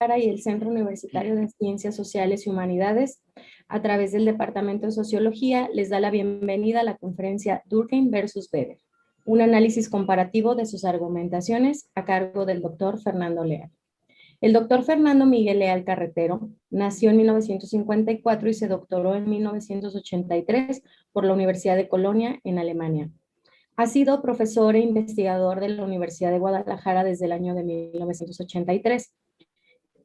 Guadalajara y el Centro Universitario de Ciencias Sociales y Humanidades, a través del Departamento de Sociología, les da la bienvenida a la conferencia Durkheim versus Weber, un análisis comparativo de sus argumentaciones a cargo del doctor Fernando Leal. El doctor Fernando Miguel Leal Carretero nació en 1954 y se doctoró en 1983 por la Universidad de Colonia, en Alemania. Ha sido profesor e investigador de la Universidad de Guadalajara desde el año de 1983.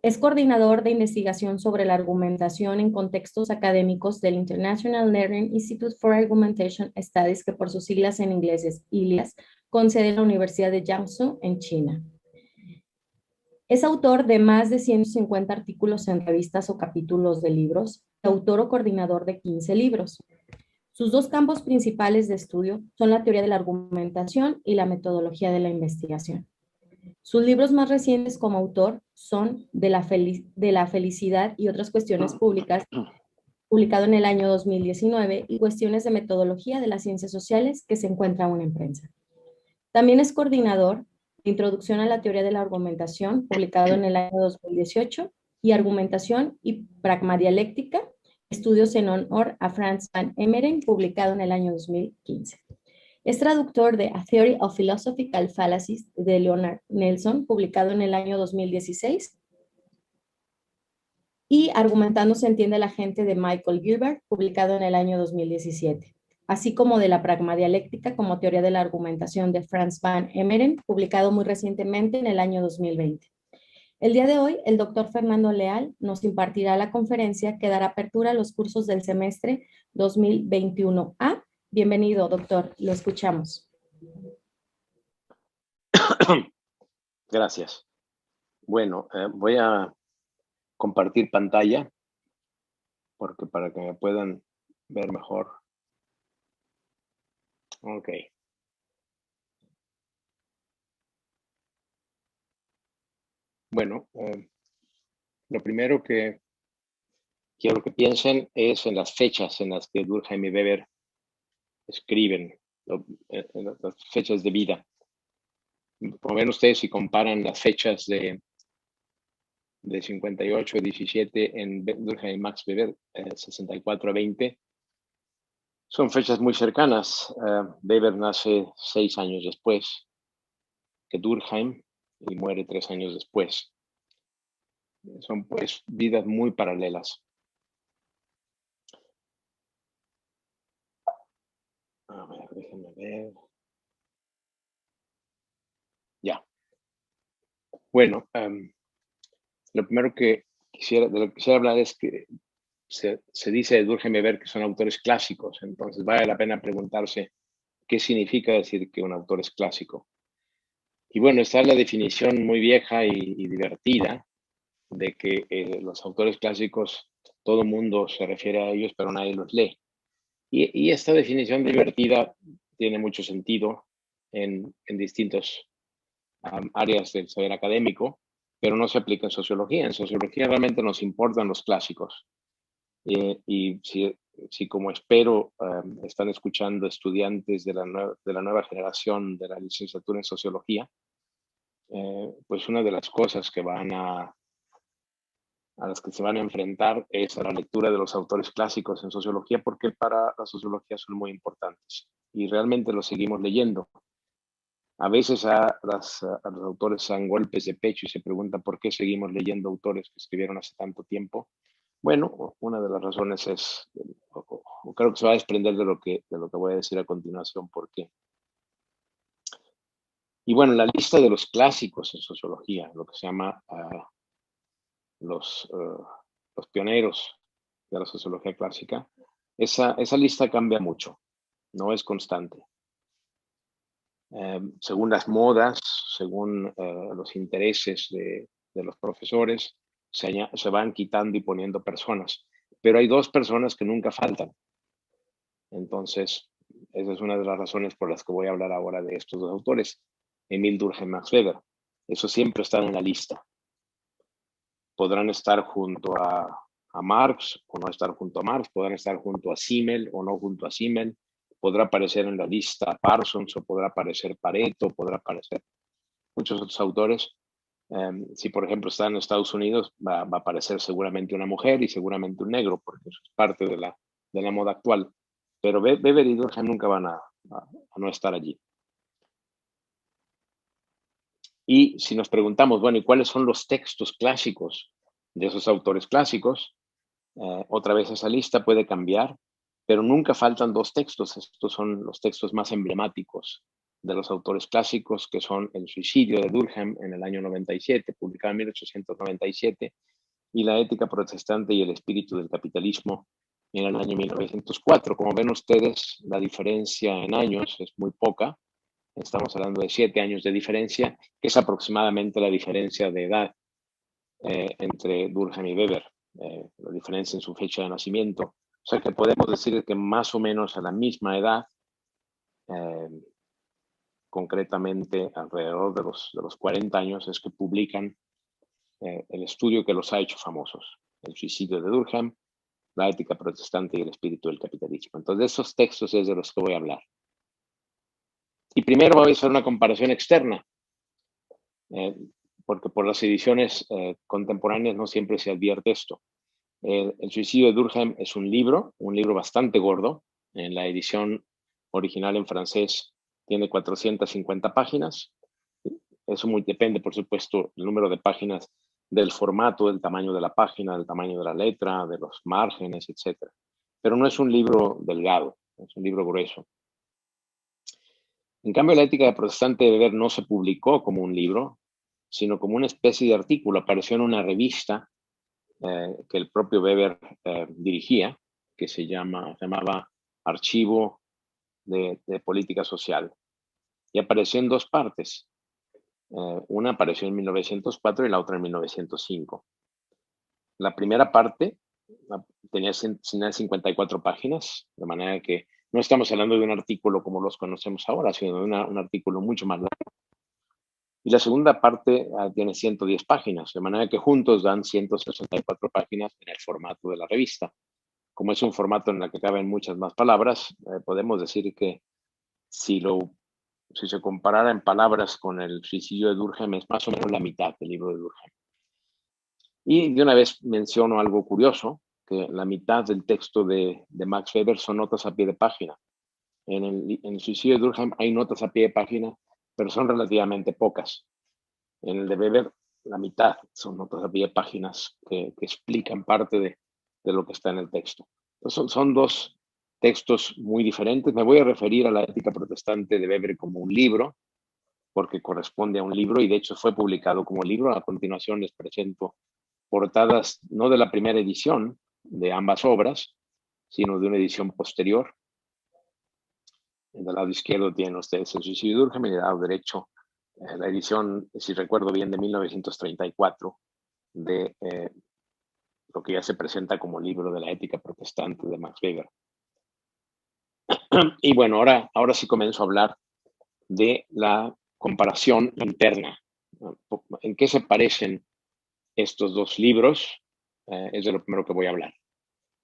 Es coordinador de investigación sobre la argumentación en contextos académicos del International Learning Institute for Argumentation Studies, que por sus siglas en inglés es ILIAS, con sede en la Universidad de Jiangsu, en China. Es autor de más de 150 artículos en revistas o capítulos de libros, autor o coordinador de 15 libros. Sus dos campos principales de estudio son la teoría de la argumentación y la metodología de la investigación. Sus libros más recientes como autor son de la felicidad y otras cuestiones públicas, publicado en el año 2019, y Cuestiones de metodología de las ciencias sociales, que se encuentra aún en prensa. También es coordinador de Introducción a la teoría de la argumentación, publicado en el año 2018, y Argumentación y pragmadialéctica, estudios en honor a Franz van Emeren, publicado en el año 2015. Es traductor de A Theory of Philosophical Fallacies de Leonard Nelson, publicado en el año 2016, y Argumentando se entiende la gente de Michael Gilbert, publicado en el año 2017, así como de la pragmadialéctica como teoría de la argumentación de Franz van Emeren, publicado muy recientemente en el año 2020. El día de hoy, el doctor Fernando Leal nos impartirá la conferencia que dará apertura a los cursos del semestre 2021A. Bienvenido, doctor. Lo escuchamos. Gracias. Bueno, voy a compartir pantalla porque para que me puedan ver mejor. Ok. Bueno, lo primero que quiero que piensen es en las fechas en las que Durkheim y Weber escriben, las fechas de vida. Como ven ustedes, si comparan las fechas de 58 a 17 en Durkheim y Max Weber, 64 a 20, son fechas muy cercanas. Weber nace 6 años después que Durkheim y muere 3 años después. Son pues vidas muy paralelas. A ver, déjenme ver. Ya. Bueno, lo primero de lo que quisiera hablar es que se dice de Durkheim y Weber que son autores clásicos, entonces vale la pena preguntarse qué significa decir que un autor es clásico. Y bueno, está la definición muy vieja y divertida de que los autores clásicos, todo el mundo se refiere a ellos, pero nadie los lee. Y esta definición divertida tiene mucho sentido en distintas áreas del saber académico, pero no se aplica en sociología. En sociología realmente nos importan los clásicos. Y si como espero están escuchando estudiantes de la nueva generación de la licenciatura en sociología, pues una de las cosas que a las que se van a enfrentar es a la lectura de los autores clásicos en sociología, porque para la sociología son muy importantes y realmente los seguimos leyendo. A veces a los autores se dan golpes de pecho y se preguntan por qué seguimos leyendo autores que escribieron hace tanto tiempo. Bueno, una de las razones es, o creo que se va a desprender de lo que voy a decir a continuación, por qué. Y bueno, la lista de los clásicos en sociología, lo que se llama los pioneros de la sociología clásica, esa lista cambia mucho, no es constante. Según las modas, según los intereses de los profesores, se van quitando y poniendo personas. Pero hay 2 personas que nunca faltan. Entonces, esa es una de las razones por las que voy a hablar ahora de estos 2 autores, Emil Durkheim y Max Weber. Eso siempre está en la lista. Podrán estar junto a Marx o no estar junto a Marx, podrán estar junto a Simmel o no junto a Simmel, podrá aparecer en la lista Parsons o podrá aparecer Pareto, podrá aparecer muchos otros autores, Si, por ejemplo, está en Estados Unidos, va a aparecer seguramente una mujer y seguramente un negro, porque eso es parte de la moda actual. Pero Weber y Durkheim nunca van a no estar allí. Y si nos preguntamos, bueno, ¿y cuáles son los textos clásicos de esos autores clásicos? Otra vez esa lista puede cambiar, pero nunca faltan dos textos. Estos son los textos más emblemáticos de los autores clásicos, que son El suicidio de Durkheim en el año 97, publicado en 1897, y La ética protestante y el espíritu del capitalismo en el año 1904. Como ven ustedes, la diferencia en años es muy poca. Estamos hablando de 7 años de diferencia, que es aproximadamente la diferencia de edad entre Durkheim y Weber, la diferencia en su fecha de nacimiento. O sea que podemos decir que más o menos a la misma edad, concretamente alrededor de los 40 años, es que publican el estudio que los ha hecho famosos, El suicidio de Durkheim, La ética protestante y el espíritu del capitalismo. Entonces, de esos textos es de los que voy a hablar. Y primero voy a hacer una comparación externa, porque por las ediciones contemporáneas no siempre se advierte esto. El suicidio de Durkheim es un libro bastante gordo. En la edición original en francés tiene 450 páginas. Eso depende, por supuesto, el número de páginas, del formato, del tamaño de la página, del tamaño de la letra, de los márgenes, etc. Pero no es un libro delgado, es un libro grueso. En cambio, la ética protestante de Weber no se publicó como un libro, sino como una especie de artículo. Apareció en una revista que el propio Weber dirigía, que se llamaba Archivo de Política Social. Y apareció en dos partes. Una apareció en 1904 y la otra en 1905. La primera parte tenía 54 páginas, de manera que no estamos hablando de un artículo como los conocemos ahora, sino de un artículo mucho más largo. Y la segunda parte tiene 110 páginas, de manera que juntos dan 164 páginas en el formato de la revista. Como es un formato en el que caben muchas más palabras, podemos decir que si se comparara en palabras con el suicidio de Durkheim, es más o menos la mitad del libro de Durkheim. Y de una vez menciono algo curioso, que la mitad del texto de Max Weber son notas a pie de página. En el suicidio de Durkheim hay notas a pie de página, pero son relativamente pocas. En el de Weber, la mitad son notas a pie de páginas que explican parte de lo que está en el texto. Entonces, son dos textos muy diferentes. Me voy a referir a la ética protestante de Weber como un libro, porque corresponde a un libro y de hecho fue publicado como libro. A continuación les presento portadas no de la primera edición de ambas obras, sino de una edición posterior. Del lado izquierdo tienen ustedes El suicidio de Durkheim y del lado derecho la edición, si recuerdo bien, de 1934 de lo que ya se presenta como libro de la ética protestante de Max Weber. Y bueno, ahora sí comienzo a hablar de la comparación interna. ¿En qué se parecen estos dos libros? Es de lo primero que voy a hablar.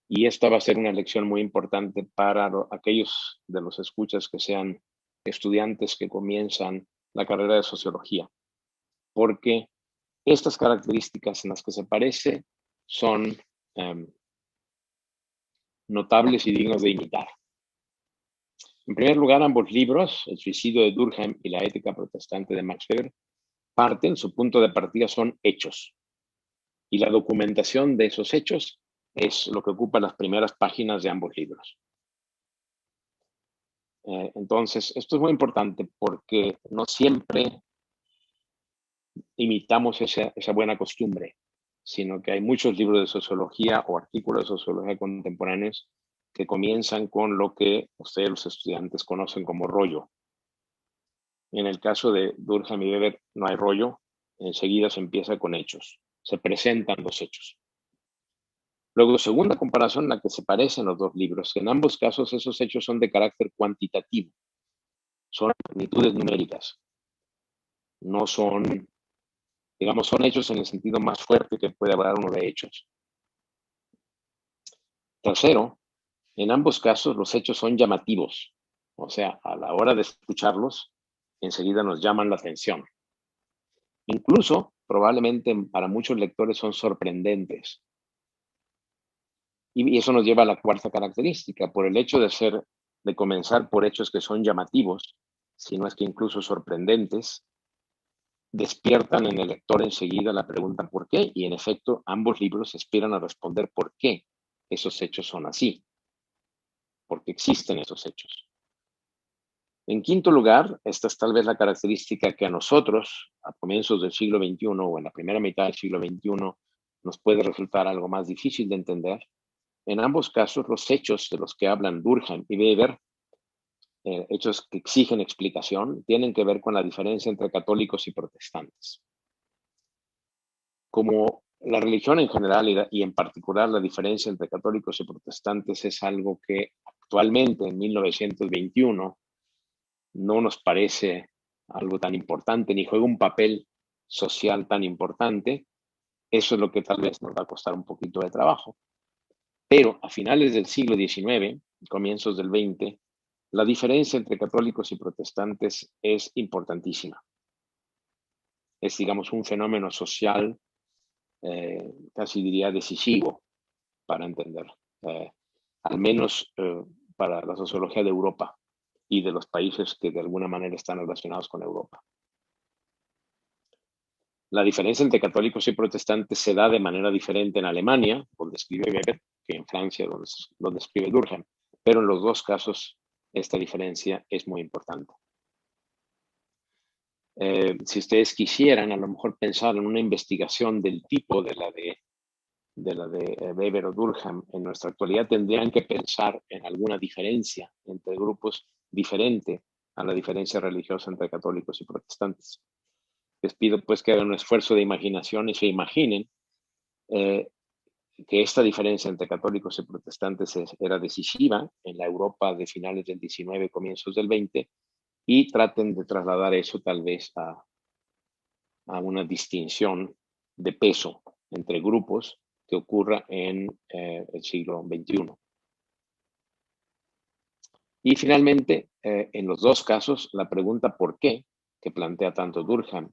Y esta va a ser una lección muy importante para aquellos de los escuchas que sean estudiantes que comienzan la carrera de sociología, porque estas características en las que se parece son notables y dignos de imitar. En primer lugar, ambos libros, El suicidio de Durkheim y La ética protestante de Max Weber, su punto de partida son hechos. Y la documentación de esos hechos es lo que ocupa las primeras páginas de ambos libros. Entonces, esto es muy importante porque no siempre imitamos esa buena costumbre, sino que hay muchos libros de sociología o artículos de sociología contemporáneos que comienzan con lo que ustedes los estudiantes conocen como rollo. En el caso de Durkheim y Weber no hay rollo, enseguida se empieza con hechos, se presentan los hechos. Luego, segunda comparación en la que se parecen los dos libros, que en ambos casos esos hechos son de carácter cuantitativo, son magnitudes numéricas, no son, digamos, son hechos en el sentido más fuerte que puede hablar uno de hechos. Tercero, en ambos casos los hechos son llamativos, o sea, a la hora de escucharlos, enseguida nos llaman la atención. Incluso probablemente para muchos lectores son sorprendentes. Y eso nos lleva a la cuarta característica, por el hecho de comenzar por hechos que son llamativos, si no es que incluso sorprendentes, despiertan en el lector enseguida la pregunta ¿por qué? Y en efecto, ambos libros aspiran a responder por qué esos hechos son así, porque existen esos hechos. En quinto lugar, esta es tal vez la característica que a nosotros, a comienzos del siglo XXI o en la primera mitad del siglo XXI, nos puede resultar algo más difícil de entender. En ambos casos, los hechos de los que hablan Durkheim y Weber, hechos que exigen explicación, tienen que ver con la diferencia entre católicos y protestantes. Como la religión en general y en particular la diferencia entre católicos y protestantes es algo que actualmente, en 1921, no nos parece algo tan importante, ni juega un papel social tan importante, eso es lo que tal vez nos va a costar un poquito de trabajo. Pero a finales del siglo XIX, comienzos del XX, la diferencia entre católicos y protestantes es importantísima. Es, digamos, un fenómeno social, casi diría decisivo para entender, al menos para la sociología de Europa y de los países que de alguna manera están relacionados con Europa. La diferencia entre católicos y protestantes se da de manera diferente en Alemania, donde escribe Weber, que en Francia, donde escribe Durkheim, pero en los dos casos esta diferencia es muy importante. Si ustedes quisieran a lo mejor pensar en una investigación del tipo de la de Weber o Durkheim en nuestra actualidad, tendrían que pensar en alguna diferencia entre grupos diferente a la diferencia religiosa entre católicos y protestantes. Les pido pues que hagan un esfuerzo de imaginación y se imaginen que esta diferencia entre católicos y protestantes era decisiva en la Europa de finales del XIX, comienzos del XX, y traten de trasladar eso tal vez a una distinción de peso entre grupos que ocurra en el siglo XXI. Y finalmente, en los dos casos, la pregunta ¿por qué?, que plantea tanto Durkheim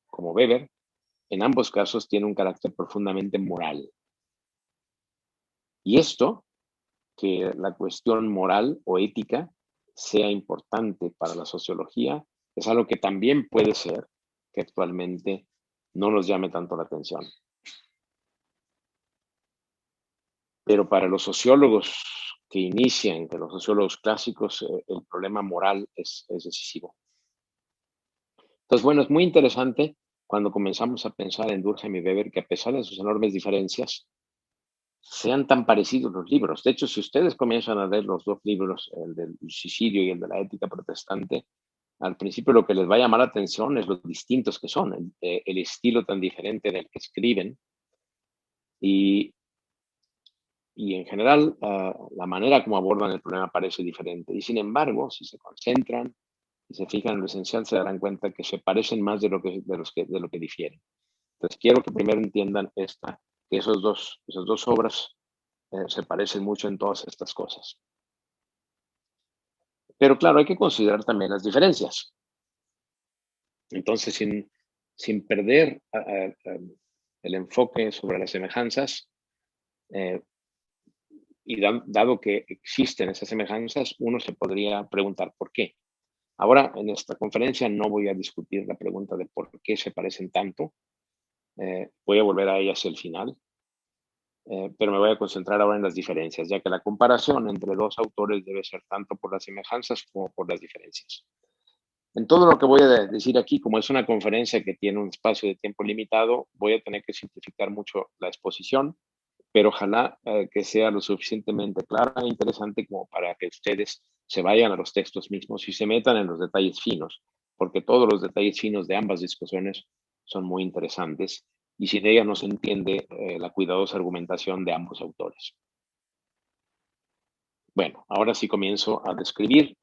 como Weber, en ambos casos tiene un carácter profundamente moral. Y esto, que la cuestión moral o ética sea importante para la sociología, es algo que también puede ser que actualmente no nos llame tanto la atención. Pero para los sociólogos que inician, que los sociólogos clásicos, el problema moral es decisivo. Entonces, bueno, es muy interesante cuando comenzamos a pensar en Durkheim y Weber que a pesar de sus enormes diferencias, sean tan parecidos los libros. De hecho, si ustedes comienzan a leer los dos libros, el del suicidio y el de la ética protestante, al principio lo que les va a llamar la atención es lo distintos que son, el estilo tan diferente del que escriben y en general la manera como abordan el problema parece diferente. Y sin embargo, si se concentran y se fijan en lo esencial, se darán cuenta que se parecen más de lo que difieren. Entonces, quiero que primero entiendan que esas dos obras se parecen mucho en todas estas cosas. Pero claro, hay que considerar también las diferencias. Entonces, sin perder el enfoque sobre las semejanzas, y dado que existen esas semejanzas, uno se podría preguntar por qué. Ahora, en esta conferencia no voy a discutir la pregunta de por qué se parecen tanto. Voy a volver a ella hacia el final. Pero me voy a concentrar ahora en las diferencias, ya que la comparación entre dos autores debe ser tanto por las semejanzas como por las diferencias. En todo lo que voy a decir aquí, como es una conferencia que tiene un espacio de tiempo limitado, voy a tener que simplificar mucho la exposición, pero ojalá que sea lo suficientemente clara e interesante como para que ustedes se vayan a los textos mismos y se metan en los detalles finos, porque todos los detalles finos de ambas discusiones son muy interesantes y sin ella no se entiende la cuidadosa argumentación de ambos autores. Bueno, ahora sí comienzo a describir.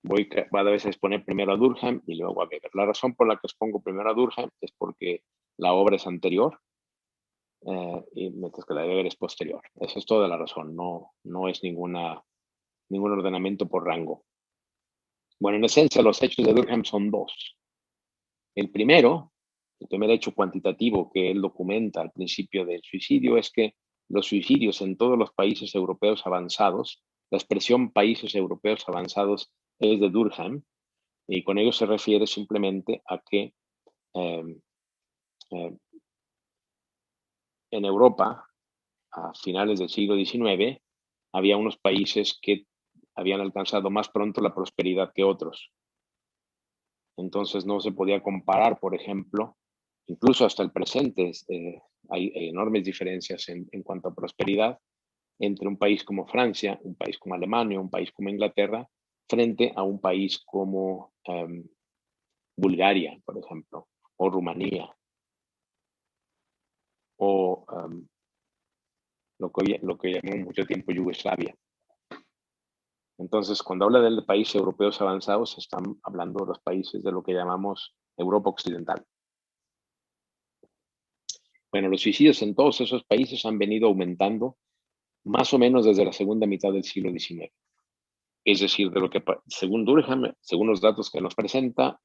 Voy a veces exponer primero a Durkheim y luego a Weber. La razón por la que expongo primero a Durkheim es porque la obra es anterior y mientras que la de Weber es posterior. Esa es toda la razón, no es ningún ordenamiento por rango. Bueno, en esencia los hechos de Durkheim son dos. El primero el primer hecho cuantitativo que él documenta al principio del suicidio es que los suicidios en todos los países europeos avanzados, la expresión países europeos avanzados es de Durkheim, y con ello se refiere simplemente a que eh, en Europa, a finales del siglo XIX, había unos países que habían alcanzado más pronto la prosperidad que otros. Entonces no se podía comparar, por ejemplo, incluso hasta el presente, hay enormes diferencias en cuanto a prosperidad entre un país como Francia, un país como Alemania, un país como Inglaterra, frente a un país como Bulgaria, por ejemplo, o Rumanía, o lo que llamó mucho tiempo Yugoslavia. Entonces, cuando habla de países europeos avanzados, están hablando de los países de lo que llamamos Europa Occidental. Bueno, los suicidios en todos esos países han venido aumentando más o menos desde la segunda mitad del siglo XIX. Es decir, de lo que, según Durkheim, según los datos que nos presenta,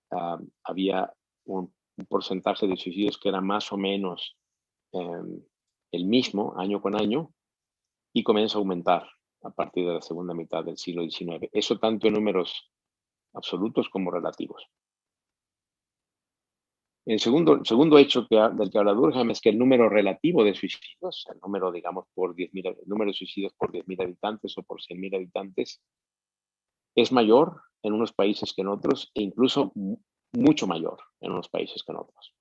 había un porcentaje de suicidios que era más o menos el mismo año con año y comienza a aumentar a partir de la segunda mitad del siglo XIX. Eso tanto en números absolutos como relativos. El segundo hecho del que habla Durkheim es que el número relativo de suicidios, el número, digamos, el número de suicidios por 10.000 habitantes o por 100.000 habitantes, es mayor en unos países que en otros e incluso mucho mayor en unos países que en otros.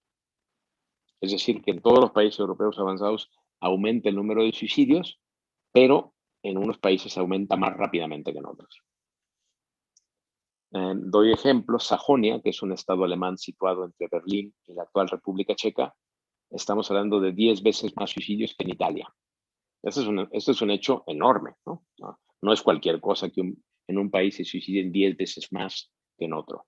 Es decir, que en todos los países europeos avanzados aumenta el número de suicidios, pero en unos países aumenta más rápidamente que en otros. Doy ejemplos. Sajonia, que es un estado alemán situado entre Berlín y la actual República Checa, estamos hablando de 10 veces más suicidios que en Italia. Este es un hecho enorme, ¿no? No es cualquier cosa que en un país se suiciden 10 veces más que en otro.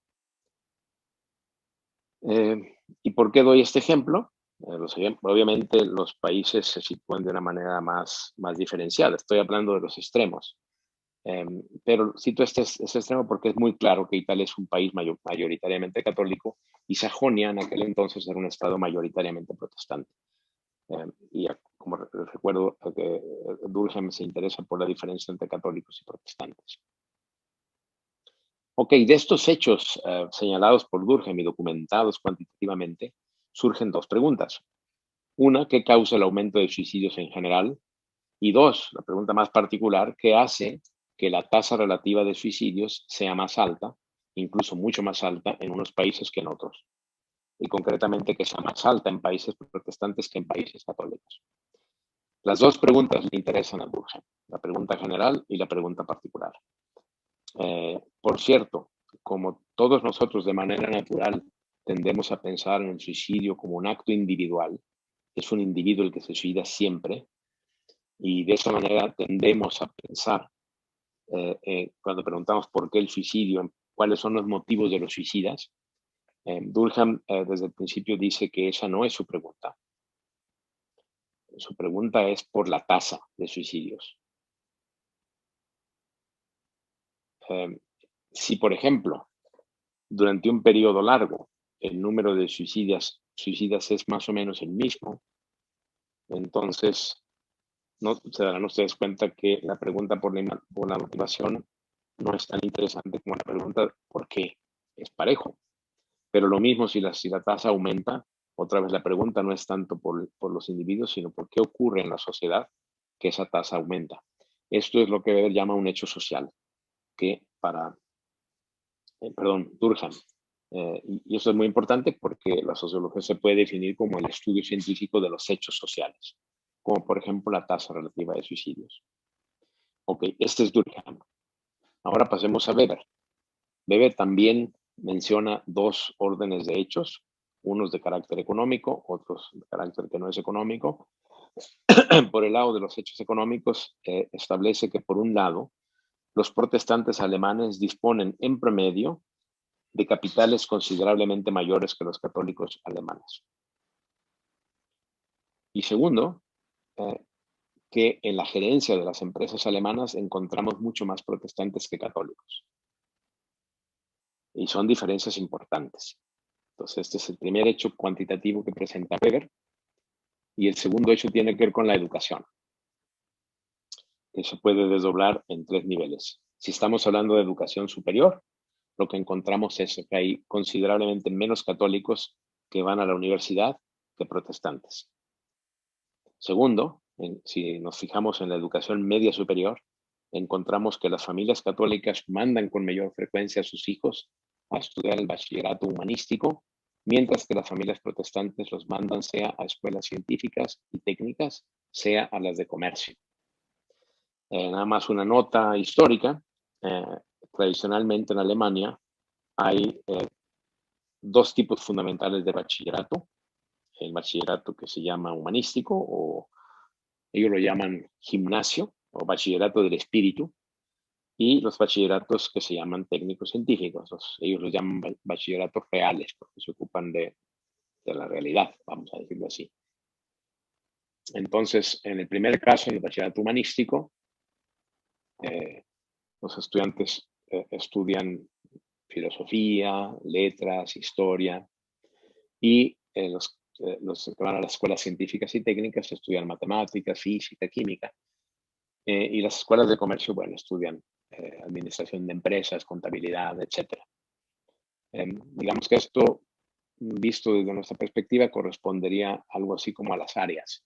¿Y por qué doy este ejemplo? Obviamente los países se sitúan de una manera más diferenciada. Estoy hablando de los extremos. Pero cito este extremo porque es muy claro que Italia es un país mayoritariamente católico y Sajonia en aquel entonces era un estado mayoritariamente protestante. Y como recuerdo que Durkheim se interesa por la diferencia entre católicos y protestantes. Ok, de estos hechos señalados por Durkheim y documentados cuantitativamente, surgen dos preguntas. Una, ¿qué causa el aumento de suicidios en general? Y dos, la pregunta más particular, ¿qué hace que la tasa relativa de suicidios sea más alta, incluso mucho más alta en unos países que en otros? Y concretamente que sea más alta en países protestantes que en países católicos. Las dos preguntas le interesan a Durkheim, la pregunta general y la pregunta particular. Por cierto, como todos nosotros de manera natural tendemos a pensar en el suicidio como un acto individual, es un individuo el que se suicida siempre, y de esa manera tendemos a pensar, cuando preguntamos por qué el suicidio, cuáles son los motivos de los suicidas, Durkheim desde el principio dice que esa no es su pregunta. Su pregunta es por la tasa de suicidios. Si, por ejemplo, durante un periodo largo el número de suicidas es más o menos el mismo, entonces no se darán ustedes cuenta que la pregunta por la motivación no es tan interesante como la pregunta por qué es parejo. Pero lo mismo si la tasa aumenta, otra vez la pregunta no es tanto por los individuos, sino por qué ocurre en la sociedad que esa tasa aumenta. Esto es lo que Weber llama un hecho social, que Durkheim. Y eso es muy importante porque la sociología se puede definir como el estudio científico de los hechos sociales, como por ejemplo la tasa relativa de suicidios. Ok, este es Durkheim. Ahora pasemos a Weber. Weber también menciona dos órdenes de hechos, unos de carácter económico, otros de carácter que no es económico. Por el lado de los hechos económicos, establece que por un lado, los protestantes alemanes disponen en promedio de capitales considerablemente mayores que los católicos alemanes. Y segundo, que en la gerencia de las empresas alemanas encontramos mucho más protestantes que católicos. Y son diferencias importantes. Entonces, este es el primer hecho cuantitativo que presenta Weber. Y el segundo hecho tiene que ver con la educación, que se puede desdoblar en 3 niveles. Si estamos hablando de educación superior, lo que encontramos es que hay considerablemente menos católicos que van a la universidad que protestantes. Segundo, si nos fijamos en la educación media superior, encontramos que las familias católicas mandan con mayor frecuencia a sus hijos a estudiar el bachillerato humanístico, mientras que las familias protestantes los mandan sea a escuelas científicas y técnicas, sea a las de comercio. Nada más una nota histórica. Tradicionalmente en Alemania hay 2 tipos fundamentales de bachillerato. El bachillerato que se llama humanístico, o ellos lo llaman gimnasio o bachillerato del espíritu, y los bachilleratos que se llaman técnicos científicos. Ellos los llaman bachilleratos reales porque se ocupan de la realidad, vamos a decirlo así. Entonces, en el primer caso, en el bachillerato humanístico, los estudiantes estudian filosofía, letras, historia, y los que van a las escuelas científicas y técnicas estudian matemáticas, física, química. Y las escuelas de comercio, bueno, estudian administración de empresas, contabilidad, etc. Digamos que esto, visto desde nuestra perspectiva, correspondería algo así como a las áreas.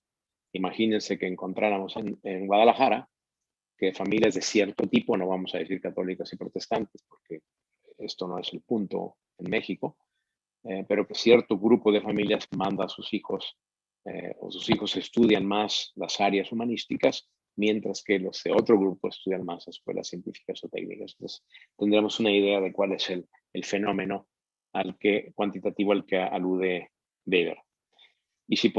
Imagínense que encontráramos en Guadalajara que familias de cierto tipo, no vamos a decir católicas y protestantes, porque esto no es el punto en México, pero que cierto grupo de familias manda a sus hijos, o sus hijos estudian más las áreas humanísticas, mientras que los de otro grupo estudian más escuelas científicas o técnicas. Entonces, tendremos una idea de cuál es el fenómeno cuantitativo al que alude Weber. Y si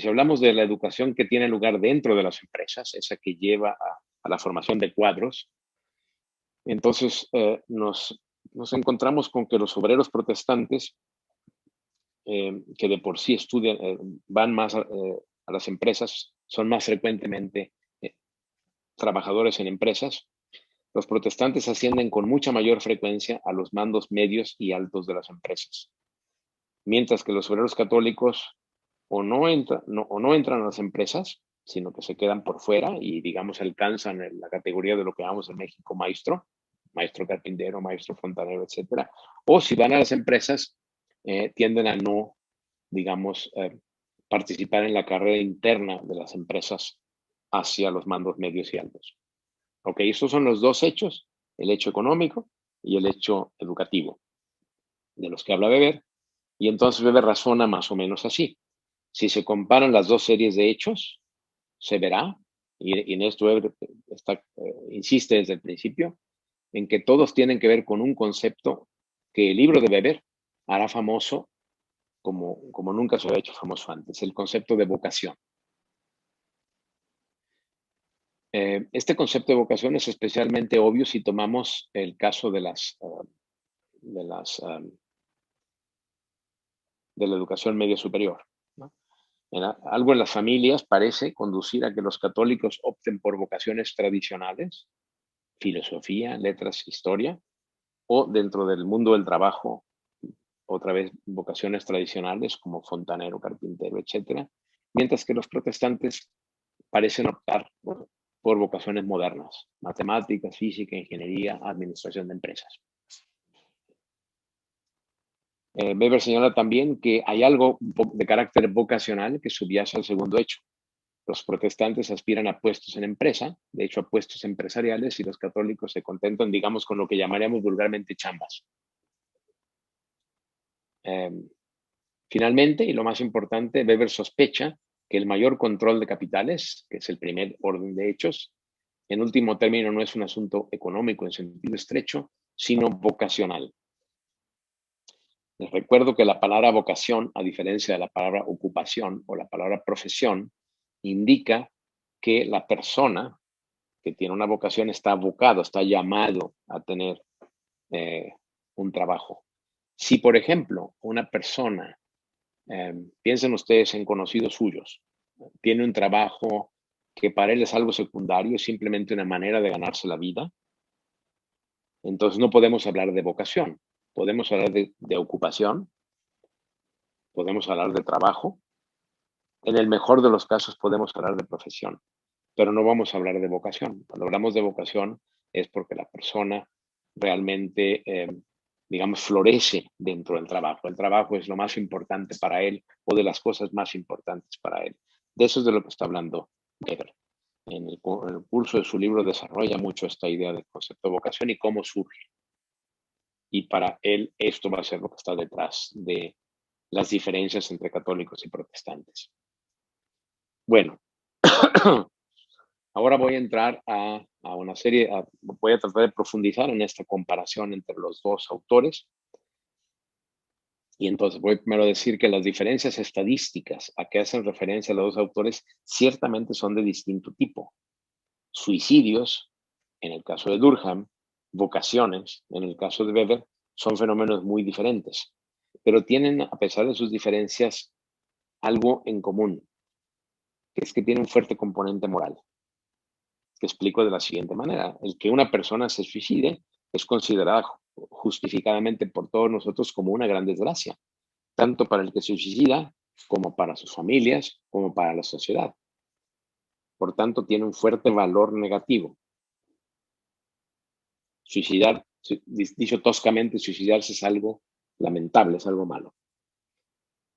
hablamos de la educación que tiene lugar dentro de las empresas, esa que lleva a la formación de cuadros, entonces nos encontramos con que los obreros protestantes, que de por sí estudian, van más a las empresas, son más frecuentemente trabajadores en empresas. Los protestantes ascienden con mucha mayor frecuencia a los mandos medios y altos de las empresas, mientras que los obreros católicos o no entran a las empresas, sino que se quedan por fuera y, digamos, alcanzan la categoría de lo que llamamos en México maestro carpintero, maestro fontanero, etcétera. O si van a las empresas, tienden a no, digamos, participar en la carrera interna de las empresas hacia los mandos medios y altos. Ok, estos son los 2 hechos, el hecho económico y el hecho educativo, de los que habla Weber. Y entonces Weber razona más o menos así. Si se comparan las 2 series de hechos, se verá, y en esto Weber insiste desde el principio, en que todos tienen que ver con un concepto que el libro de Weber hará famoso como nunca se había hecho famoso antes, el concepto de vocación. Este concepto de vocación es especialmente obvio si tomamos el caso de la educación media superior, ¿no? Algo en las familias parece conducir a que los católicos opten por vocaciones tradicionales, filosofía, letras, historia, o dentro del mundo del trabajo, otra vez vocaciones tradicionales como fontanero, carpintero, etcétera, mientras que los protestantes parecen optar por vocaciones modernas, matemáticas, física, ingeniería, administración de empresas. Weber señala también que hay algo de carácter vocacional que subyace al segundo hecho. Los protestantes aspiran a puestos en empresa, de hecho a puestos empresariales, y los católicos se contentan, digamos, con lo que llamaríamos vulgarmente chambas. Finalmente, y lo más importante, Weber sospecha que el mayor control de capitales, que es el primer orden de hechos, en último término no es un asunto económico en sentido estrecho, sino vocacional. Les recuerdo que la palabra vocación, a diferencia de la palabra ocupación o la palabra profesión, indica que la persona que tiene una vocación está abocado, está llamado a tener un trabajo. Si, por ejemplo, una persona, piensen ustedes en conocidos suyos, tiene un trabajo que para él es algo secundario, es simplemente una manera de ganarse la vida, entonces no podemos hablar de vocación, podemos hablar de ocupación, podemos hablar de trabajo. En el mejor de los casos podemos hablar de profesión, pero no vamos a hablar de vocación. Cuando hablamos de vocación es porque la persona realmente, digamos, florece dentro del trabajo. El trabajo es lo más importante para él o de las cosas más importantes para él. De eso es de lo que está hablando Weber. En el curso de su libro desarrolla mucho esta idea del concepto de vocación y cómo surge. Y para él esto va a ser lo que está detrás de las diferencias entre católicos y protestantes. Bueno, ahora voy a entrar a una serie, voy a tratar de profundizar en esta comparación entre los dos autores. Y entonces voy primero a decir que las diferencias estadísticas a que hacen referencia los dos autores ciertamente son de distinto tipo. Suicidios, en el caso de Durkheim, vocaciones, en el caso de Weber, son fenómenos muy diferentes, pero tienen, a pesar de sus diferencias, algo en común, que es que tienen un fuerte componente moral, que explico de la siguiente manera. El que una persona se suicide es considerada justificadamente por todos nosotros como una gran desgracia, tanto para el que se suicida como para sus familias, como para la sociedad. Por tanto, tiene un fuerte valor negativo. Suicidar, dicho toscamente, suicidarse es algo lamentable, es algo malo.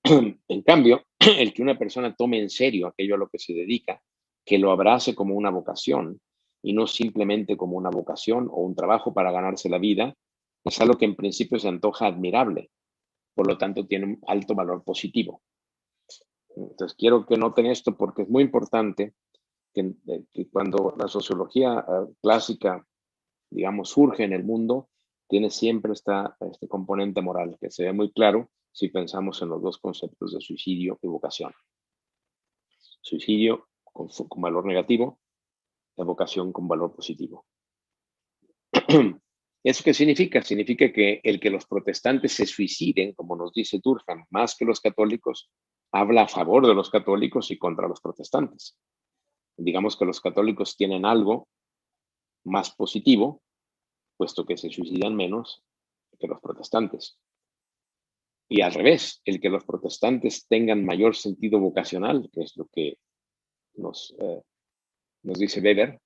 En cambio, el que una persona tome en serio aquello a lo que se dedica, que lo abrace como una vocación y no simplemente como una vocación o un trabajo para ganarse la vida, es algo que en principio se antoja admirable. Por lo tanto, tiene un alto valor positivo. Entonces, quiero que noten esto porque es muy importante que cuando la sociología clásica, digamos, surge en el mundo, tiene siempre este componente moral que se ve muy claro si pensamos en los dos conceptos de suicidio y vocación. Suicidio con valor negativo, la vocación con valor positivo. ¿Eso qué significa? Significa que el que los protestantes se suiciden, como nos dice Durkheim, más que los católicos, habla a favor de los católicos y contra los protestantes. Digamos que los católicos tienen algo más positivo, puesto que se suicidan menos que los protestantes. Y al revés, el que los protestantes tengan mayor sentido vocacional, que es lo que nos dice Weber,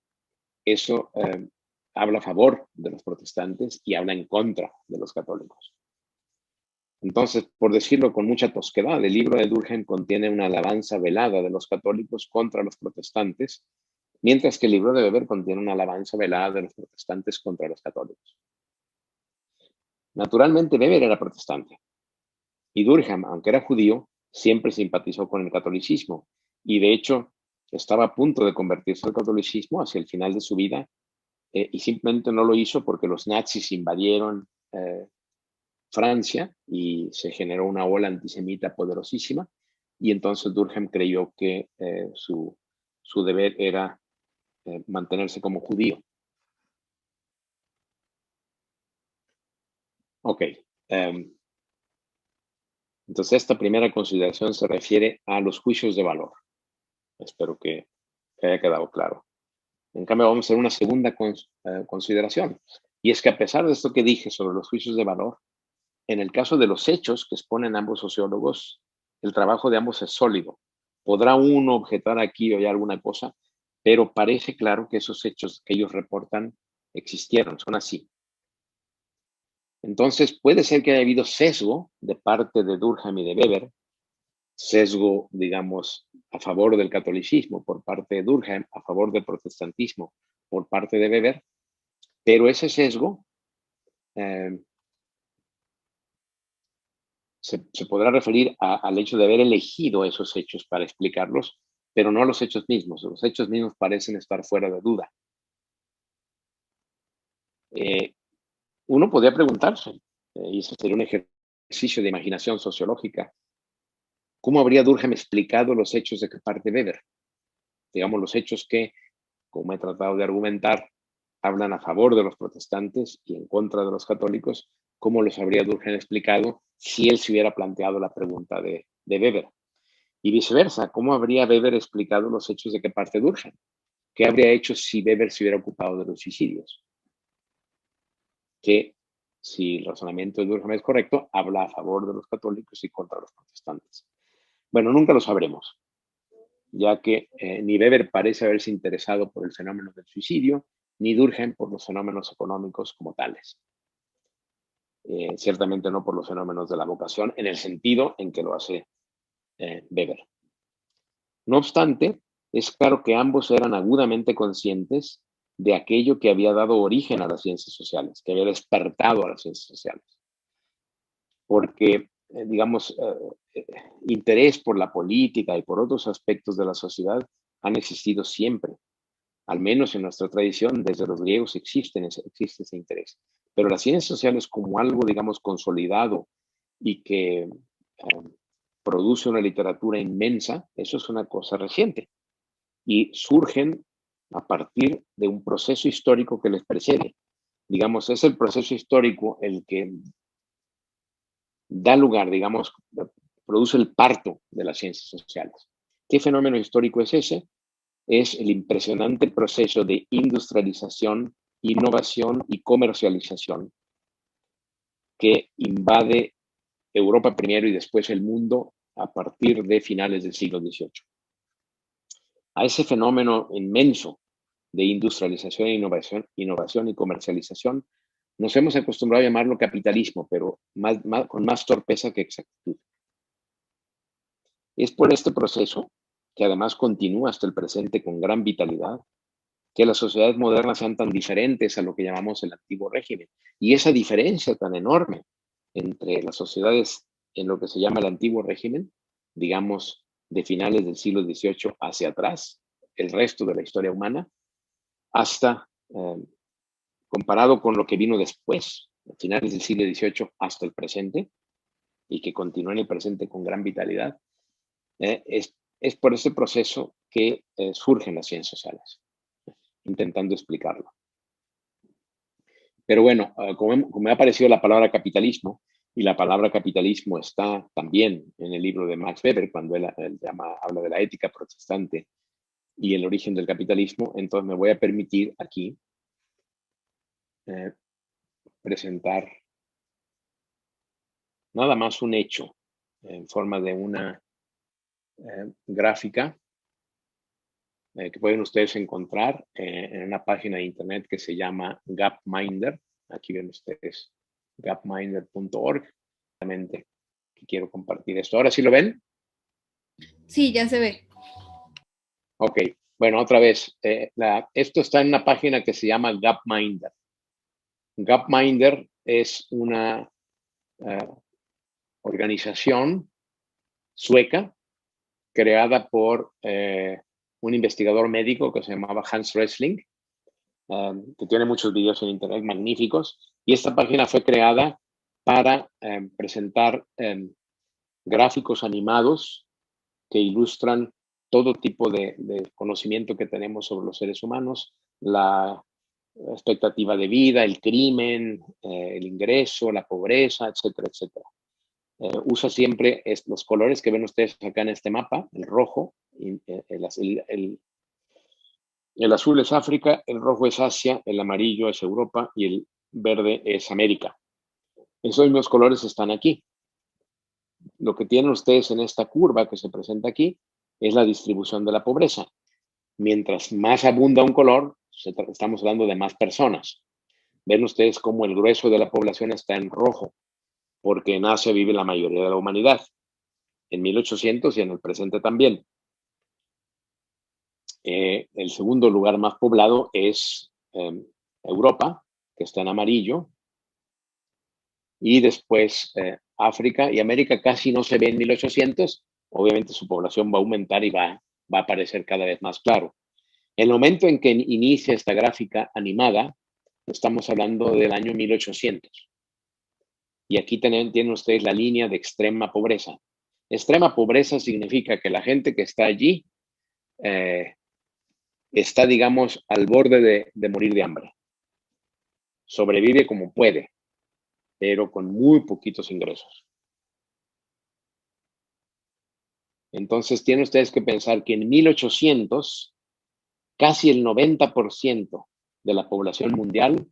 eso habla a favor de los protestantes y habla en contra de los católicos. Entonces, por decirlo con mucha tosquedad, el libro de Durkheim contiene una alabanza velada de los católicos contra los protestantes, mientras que el libro de Weber contiene una alabanza velada de los protestantes contra los católicos. Naturalmente, Weber era protestante y Durkheim, aunque era judío, siempre simpatizó con el catolicismo y, de hecho, estaba a punto de convertirse al catolicismo hacia el final de su vida y simplemente no lo hizo porque los nazis invadieron Francia y se generó una ola antisemita poderosísima y entonces Durkheim creyó que su deber era mantenerse como judío. Ok. Entonces esta primera consideración se refiere a los juicios de valor. Espero que haya quedado claro. En cambio, vamos a hacer una segunda consideración. Y es que a pesar de esto que dije sobre los juicios de valor, en el caso de los hechos que exponen ambos sociólogos, el trabajo de ambos es sólido. Podrá uno objetar aquí o allá alguna cosa, pero parece claro que esos hechos que ellos reportan existieron, son así. Entonces, puede ser que haya habido sesgo de parte de Durkheim y de Weber, sesgo, digamos, a favor del catolicismo por parte de Durkheim, a favor del protestantismo por parte de Weber, pero ese sesgo se podrá referir al hecho de haber elegido esos hechos para explicarlos, pero no a los hechos mismos. Los hechos mismos parecen estar fuera de duda. Uno podría preguntarse, y eso sería un ejercicio de imaginación sociológica, ¿cómo habría Durkheim explicado los hechos de que parte Weber? Digamos, los hechos que, como he tratado de argumentar, hablan a favor de los protestantes y en contra de los católicos, ¿cómo los habría Durkheim explicado si él se hubiera planteado la pregunta de Weber? Y viceversa, ¿cómo habría Weber explicado los hechos de que parte Durkheim? ¿Qué habría hecho si Weber se hubiera ocupado de los suicidios? Que si el razonamiento de Durkheim es correcto, habla a favor de los católicos y contra los protestantes. Bueno, nunca lo sabremos, ya que ni Weber parece haberse interesado por el fenómeno del suicidio, ni Durkheim por los fenómenos económicos como tales. Ciertamente no por los fenómenos de la vocación, en el sentido en que lo hace Weber. No obstante, es claro que ambos eran agudamente conscientes de aquello que había dado origen a las ciencias sociales, que había despertado a las ciencias sociales. Porque, digamos, interés por la política y por otros aspectos de la sociedad han existido siempre. Al menos en nuestra tradición, desde los griegos existe ese interés. Pero las ciencias sociales como algo, digamos, consolidado y que produce una literatura inmensa, eso es una cosa reciente. Y surgen a partir de un proceso histórico que les precede. Digamos, es el proceso histórico el que da lugar, digamos, produce el parto de las ciencias sociales. ¿Qué fenómeno histórico es ese? Es el impresionante proceso de industrialización, innovación y comercialización que invade Europa primero y después el mundo a partir de finales del siglo XVIII. A ese fenómeno inmenso de industrialización, innovación y comercialización, nos hemos acostumbrado a llamarlo capitalismo, pero con más torpeza que exactitud. Es por este proceso, que además continúa hasta el presente con gran vitalidad, que las sociedades modernas sean tan diferentes a lo que llamamos el antiguo régimen. Y esa diferencia tan enorme entre las sociedades en lo que se llama el antiguo régimen, digamos, de finales del siglo XVIII hacia atrás, el resto de la historia humana, hasta, comparado con lo que vino después, a finales del siglo XVIII hasta el presente, y que continúa en el presente con gran vitalidad, es por ese proceso que surgen las ciencias sociales, intentando explicarlo. Pero bueno, como me ha parecido la palabra capitalismo, y la palabra capitalismo está también en el libro de Max Weber, cuando él habla de la ética protestante y el origen del capitalismo, entonces me voy a permitir aquí presentar nada más un hecho en forma de una gráfica que pueden ustedes encontrar en una página de internet que se llama Gapminder. Aquí ven ustedes gapminder.org. Que quiero compartir esto. ¿Ahora sí lo ven? Sí, ya se ve. Ok, bueno, otra vez. Esto está en una página que se llama Gapminder. Gapminder es una organización sueca creada por un investigador médico que se llamaba Hans Rosling, que tiene muchos videos en internet magníficos. Y esta página fue creada para presentar gráficos animados que ilustran todo tipo de conocimiento que tenemos sobre los seres humanos, la expectativa de vida, el crimen, el ingreso, la pobreza, etcétera, etcétera. Usa siempre los colores que ven ustedes acá en este mapa, el rojo, el azul es África, el rojo es Asia, el amarillo es Europa y el verde es América. Esos mismos colores están aquí. Lo que tienen ustedes en esta curva que se presenta aquí es la distribución de la pobreza. Mientras más abunda un color, estamos hablando de más personas. Ven ustedes cómo el grueso de la población está en rojo, porque en Asia vive la mayoría de la humanidad, en 1800 y en el presente también. El segundo lugar más poblado es Europa, que está en amarillo, y después África y América casi no se ve en 1800. Obviamente su población va a aumentar y va a aparecer cada vez más claro. El momento en que inicia esta gráfica animada, estamos hablando del año 1800. Y aquí tienen ustedes la línea de extrema pobreza. Extrema pobreza significa que la gente que está allí está, digamos, al borde de morir de hambre. Sobrevive como puede, pero con muy poquitos ingresos. Entonces, tienen ustedes que pensar que en 1800, casi el 90% de la población mundial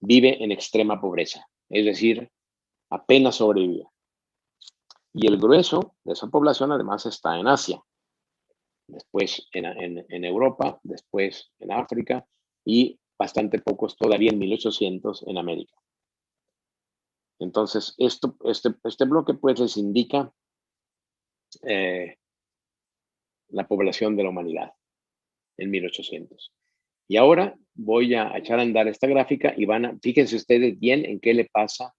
vive en extrema pobreza. es decir, apenas sobrevivía. Y el grueso de esa población además está en Asia, después en Europa, después en África y bastante pocos todavía en 1800 en América. Entonces, este bloque pues les indica la población de la humanidad en 1800. Y ahora voy a echar a andar esta gráfica y fíjense ustedes bien en qué le pasa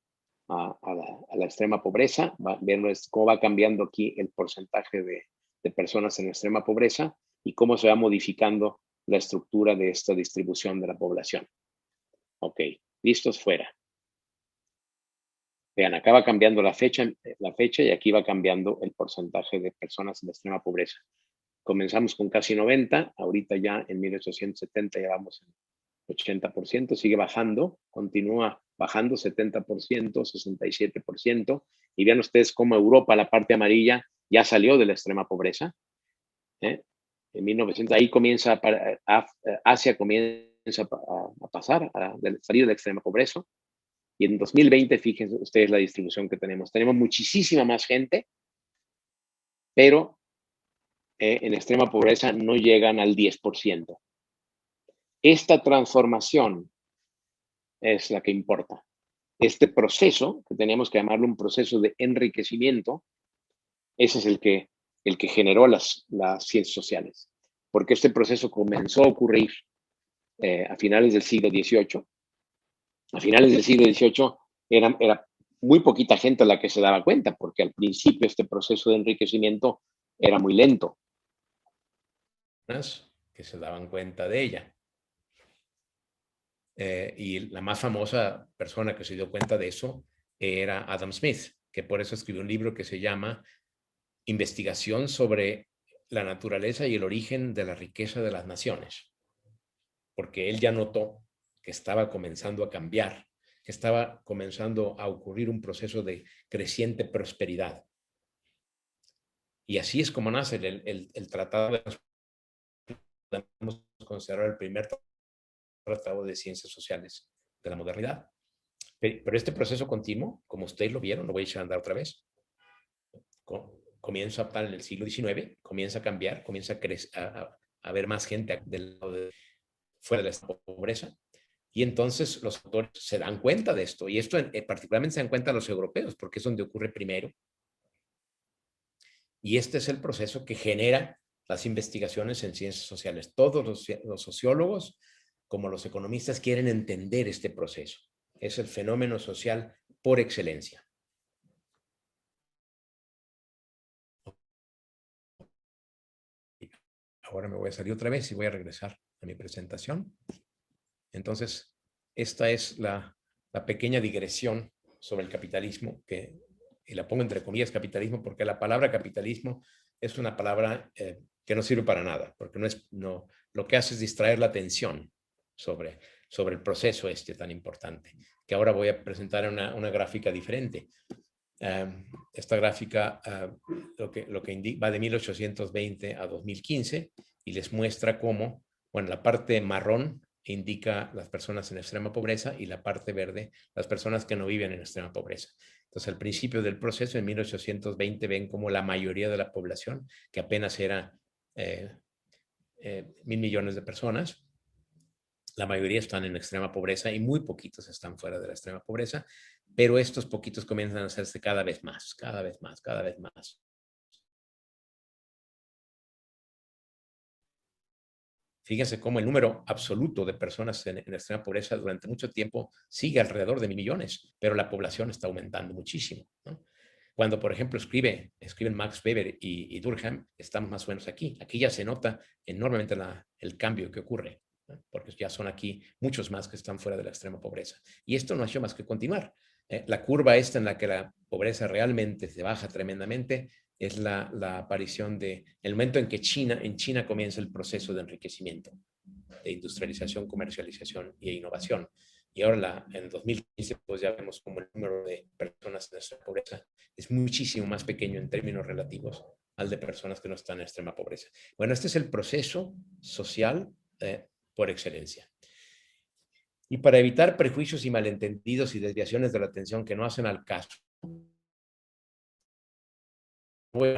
a la extrema pobreza. Ven cómo va cambiando aquí el porcentaje de personas en extrema pobreza y cómo se va modificando la estructura de esta distribución de la población. Ok, listos, fuera. Vean, acá va cambiando la fecha y aquí va cambiando el porcentaje de personas en extrema pobreza. Comenzamos con casi 90, ahorita ya en 1870 ya vamos en 80%, sigue bajando, continúa bajando 70%, 67%, y vean ustedes cómo Europa, la parte amarilla, ya salió de la extrema pobreza. En 1900, ahí comienza, Asia comienza a pasar, a salir de la extrema pobreza, y en 2020, fíjense ustedes la distribución que tenemos. Tenemos muchísima más gente, pero en extrema pobreza no llegan al 10%. Esta transformación es la que importa. Este proceso, que teníamos que llamarlo un proceso de enriquecimiento, ese es el que generó las ciencias sociales. Porque este proceso comenzó a ocurrir a finales del siglo XVIII. A finales del siglo XVIII era muy poquita gente la que se daba cuenta, porque al principio este proceso de enriquecimiento era muy lento. Que se daban cuenta de ella. Y la más famosa persona que se dio cuenta de eso era Adam Smith, que por eso escribió un libro que se llama Investigación sobre la naturaleza y el origen de la riqueza de las naciones. Porque él ya notó que estaba comenzando a cambiar, que estaba comenzando a ocurrir un proceso de creciente prosperidad. Y así es como nace el Tratado de podemos considerar el primer tratado de ciencias sociales de la modernidad. Pero este proceso continuo, como ustedes lo vieron, lo voy a echar a andar otra vez, comienza a estar en el siglo XIX, comienza a cambiar, comienza a haber más gente del lado fuera de la pobreza, y entonces los autores se dan cuenta de esto, y esto particularmente se dan cuenta los europeos, porque es donde ocurre primero, y este es el proceso que genera las investigaciones en ciencias sociales. Todos los sociólogos, como los economistas, quieren entender este proceso. Es el fenómeno social por excelencia. Ahora me voy a salir otra vez y voy a regresar a mi presentación. Entonces, esta es la pequeña digresión sobre el capitalismo, y la pongo entre comillas capitalismo, porque la palabra capitalismo es una palabra que no sirve para nada, porque lo que hace es distraer la atención sobre el proceso tan importante, que ahora voy a presentar una gráfica diferente. Esta gráfica lo que indica, va de 1820 a 2015 y les muestra cómo, bueno, la parte marrón indica las personas en extrema pobreza y la parte verde las personas que no viven en extrema pobreza. Entonces, al principio del proceso, en 1820, ven como la mayoría de la población, que apenas era 1.000 millones de personas, la mayoría están en extrema pobreza y muy poquitos están fuera de la extrema pobreza, pero estos poquitos comienzan a hacerse cada vez más, cada vez más, cada vez más. Fíjense cómo el número absoluto de personas en extrema pobreza durante mucho tiempo sigue alrededor de 1.000 millones, pero la población está aumentando muchísimo, ¿no? Cuando, por ejemplo, escriben Max Weber y Durkheim, estamos más o menos aquí. Aquí ya se nota enormemente el cambio que ocurre, ¿no? Porque ya son aquí muchos más que están fuera de la extrema pobreza. Y esto no ha hecho más que continuar. La curva esta en la que la pobreza realmente se baja tremendamente es la aparición el momento en que en China comienza el proceso de enriquecimiento, de industrialización, comercialización e innovación. Y ahora en 2015 pues ya vemos como el número de personas en extrema pobreza es muchísimo más pequeño en términos relativos al de personas que no están en extrema pobreza. Bueno, este es el proceso social por excelencia. Y para evitar prejuicios y malentendidos y desviaciones de la atención que no hacen al caso, voy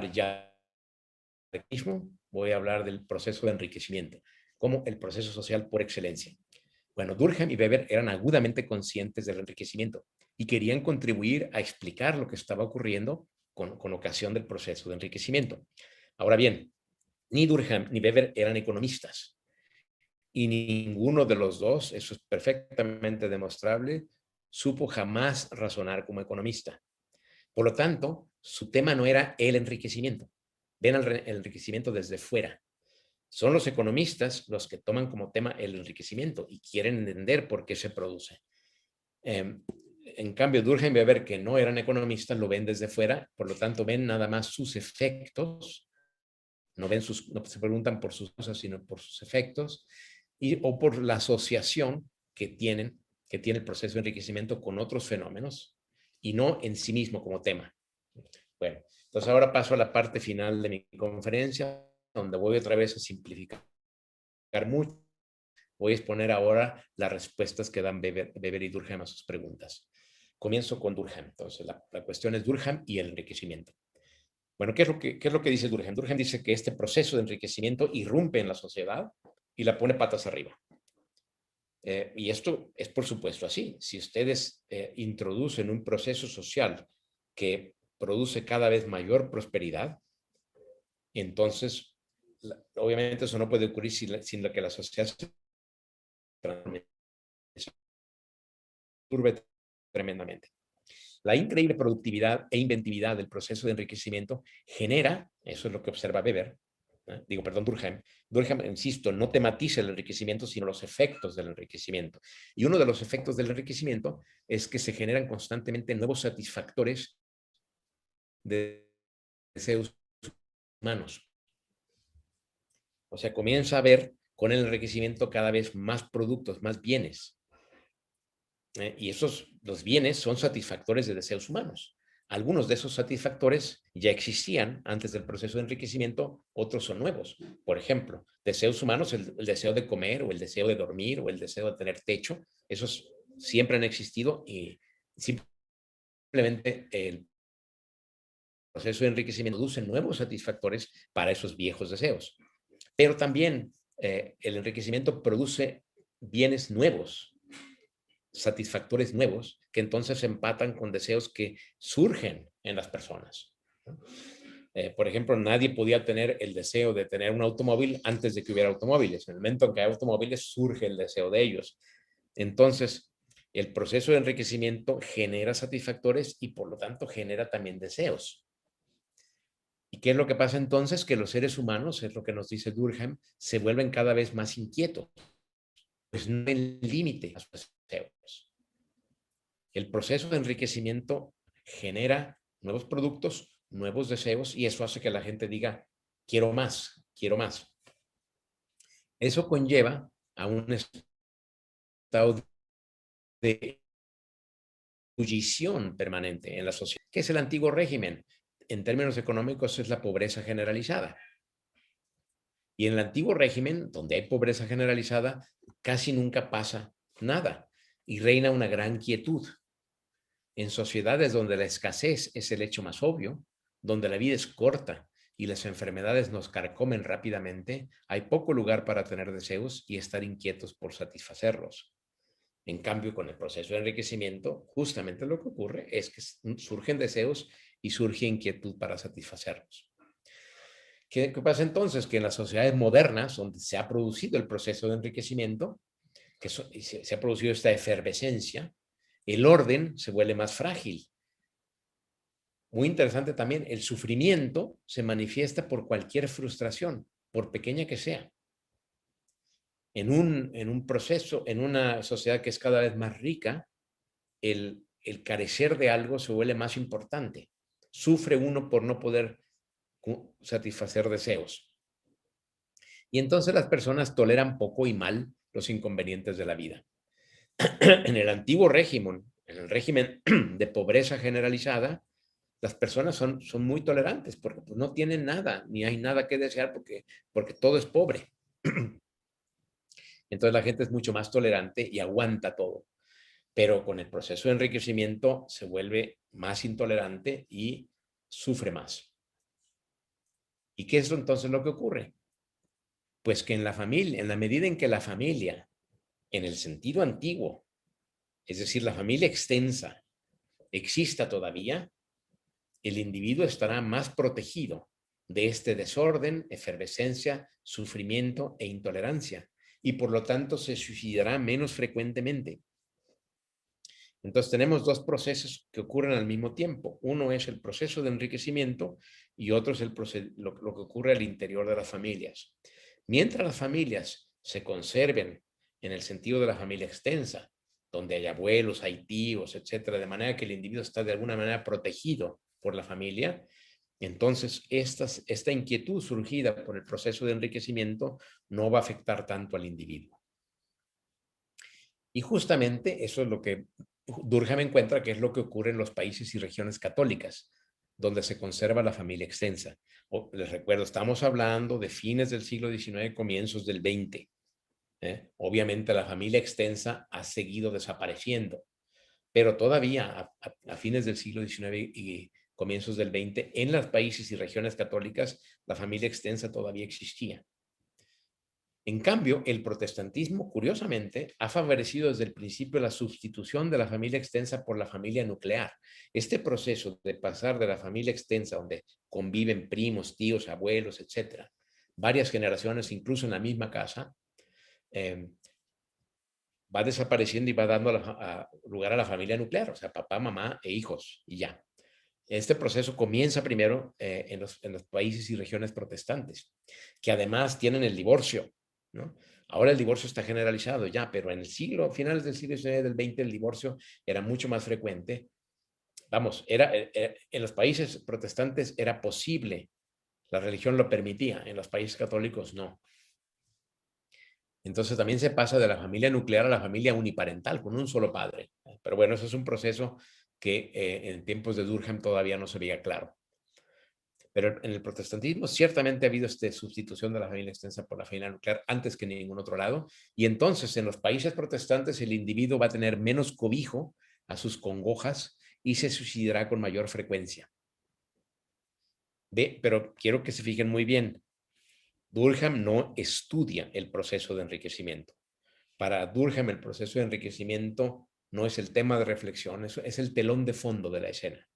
a hablar del proceso de enriquecimiento, como el proceso social por excelencia. Bueno, Durkheim y Weber eran agudamente conscientes del enriquecimiento y querían contribuir a explicar lo que estaba ocurriendo con ocasión del proceso de enriquecimiento. Ahora bien, ni Durkheim ni Weber eran economistas y ninguno de los dos, eso es perfectamente demostrable, supo jamás razonar como economista. Por lo tanto, su tema no era el enriquecimiento. Ven el enriquecimiento desde fuera. Son los economistas los que toman como tema el enriquecimiento y quieren entender por qué se produce. En cambio, Durkheim y Weber, que no eran economistas, lo ven desde fuera, por lo tanto ven nada más sus efectos, no se preguntan por sus cosas, sino por sus efectos, o por la asociación que tiene el proceso de enriquecimiento con otros fenómenos, y no en sí mismo como tema. Bueno, entonces ahora paso a la parte final de mi conferencia, donde voy otra vez a simplificar mucho. Voy a exponer ahora las respuestas que dan Weber y Durkheim a sus preguntas. Comienzo con Durkheim. Entonces, la cuestión es Durkheim y el enriquecimiento. Bueno, ¿qué es lo que dice Durkheim? Durkheim dice que este proceso de enriquecimiento irrumpe en la sociedad y la pone patas arriba. Y esto es por supuesto así. Si ustedes introducen un proceso social que produce cada vez mayor prosperidad, entonces, obviamente eso no puede ocurrir sin que la sociedad se turbe tremendamente. La increíble productividad e inventividad del proceso de enriquecimiento genera, eso es lo que observa Weber, Durkheim. Durkheim, insisto, no tematiza el enriquecimiento, sino los efectos del enriquecimiento. Y uno de los efectos del enriquecimiento es que se generan constantemente nuevos satisfactores de deseos humanos. O sea, comienza a haber con el enriquecimiento cada vez más productos, más bienes. Y los bienes son satisfactores de deseos humanos. Algunos de esos satisfactores ya existían antes del proceso de enriquecimiento, otros son nuevos. Por ejemplo, deseos humanos, el deseo de comer o el deseo de dormir o el deseo de tener techo, esos siempre han existido y simplemente el proceso de enriquecimiento produce nuevos satisfactores para esos viejos deseos. Pero también el enriquecimiento produce bienes nuevos, satisfactores nuevos, que entonces empatan con deseos que surgen en las personas. Por ejemplo, nadie podía tener el deseo de tener un automóvil antes de que hubiera automóviles. En el momento en que hay automóviles, surge el deseo de ellos. Entonces, el proceso de enriquecimiento genera satisfactores y por lo tanto genera también deseos. ¿Y qué es lo que pasa entonces? Que los seres humanos, es lo que nos dice Durkheim, se vuelven cada vez más inquietos. Pues no hay límite a sus deseos. El proceso de enriquecimiento genera nuevos productos, nuevos deseos, y eso hace que la gente diga, quiero más, quiero más. Eso conlleva a un estado de ebullición permanente en la sociedad, que es el antiguo régimen. En términos económicos es la pobreza generalizada. Y en el antiguo régimen, donde hay pobreza generalizada, casi nunca pasa nada y reina una gran quietud. En sociedades donde la escasez es el hecho más obvio, donde la vida es corta y las enfermedades nos carcomen rápidamente, hay poco lugar para tener deseos y estar inquietos por satisfacerlos. En cambio, con el proceso de enriquecimiento, justamente lo que ocurre es que surgen deseos y surge inquietud para satisfacerlos. ¿Qué pasa entonces? Que en las sociedades modernas, donde se ha producido el proceso de enriquecimiento, que se ha producido esta efervescencia, el orden se vuelve más frágil. Muy interesante también, el sufrimiento se manifiesta por cualquier frustración, por pequeña que sea. En un proceso, en una sociedad que es cada vez más rica, el carecer de algo se vuelve más importante. Sufre uno por no poder satisfacer deseos. Y entonces las personas toleran poco y mal los inconvenientes de la vida. En el antiguo régimen, en el régimen de pobreza generalizada, las personas son muy tolerantes porque pues, no tienen nada, ni hay nada que desear porque todo es pobre. Entonces la gente es mucho más tolerante y aguanta todo. Pero con el proceso de enriquecimiento se vuelve más intolerante y sufre más. ¿Y qué es entonces lo que ocurre? Pues que en la familia, en la medida en que la familia, en el sentido antiguo, es decir, la familia extensa, exista todavía, el individuo estará más protegido de este desorden, efervescencia, sufrimiento e intolerancia, y por lo tanto se suicidará menos frecuentemente. Entonces tenemos dos procesos que ocurren al mismo tiempo. Uno es el proceso de enriquecimiento y otro es lo que ocurre al interior de las familias. Mientras las familias se conserven en el sentido de la familia extensa, donde hay abuelos, hay tíos, etcétera, de manera que el individuo está de alguna manera protegido por la familia, entonces esta inquietud surgida por el proceso de enriquecimiento no va a afectar tanto al individuo. Y justamente eso es lo que Durkheim encuentra que es lo que ocurre en los países y regiones católicas, donde se conserva la familia extensa. Les recuerdo, estamos hablando de fines del siglo XIX, comienzos del XX. Obviamente la familia extensa ha seguido desapareciendo, pero todavía a fines del siglo XIX y comienzos del XX, en los países y regiones católicas, la familia extensa todavía existía. En cambio, el protestantismo, curiosamente, ha favorecido desde el principio la sustitución de la familia extensa por la familia nuclear. Este proceso de pasar de la familia extensa, donde conviven primos, tíos, abuelos, etcétera, varias generaciones, incluso en la misma casa, va desapareciendo y va dando lugar a la familia nuclear, o sea, papá, mamá e hijos, y ya. Este proceso comienza primero en los países y regiones protestantes, que además tienen el divorcio, ¿no? Ahora el divorcio está generalizado ya, pero en finales del siglo XIX, del XX, el divorcio era mucho más frecuente. Vamos, en los países protestantes era posible, la religión lo permitía, en los países católicos no. Entonces también se pasa de la familia nuclear a la familia uniparental, con un solo padre. Pero bueno, eso es un proceso que en tiempos de Durkheim todavía no se veía claro. Pero en el protestantismo ciertamente ha habido esta sustitución de la familia extensa por la familia nuclear antes que en ningún otro lado. Y entonces en los países protestantes el individuo va a tener menos cobijo a sus congojas y se suicidará con mayor frecuencia. Pero quiero que se fijen muy bien. Durkheim no estudia el proceso de enriquecimiento. Para Durkheim el proceso de enriquecimiento no es el tema de reflexión, es el telón de fondo de la escena.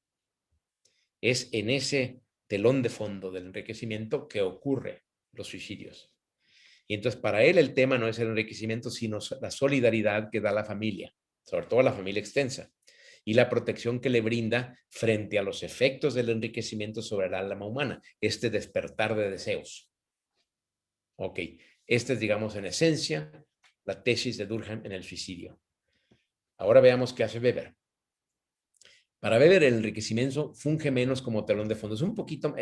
Es en ese telón de fondo del enriquecimiento que ocurren los suicidios. Y entonces para él el tema no es el enriquecimiento, sino la solidaridad que da la familia, sobre todo la familia extensa, y la protección que le brinda frente a los efectos del enriquecimiento sobre el alma humana, este despertar de deseos. Ok, esta es, digamos, en esencia, la tesis de Durkheim en el suicidio. Ahora veamos qué hace Weber. Para Weber, el enriquecimiento funge menos como telón de fondo. Es un poquito,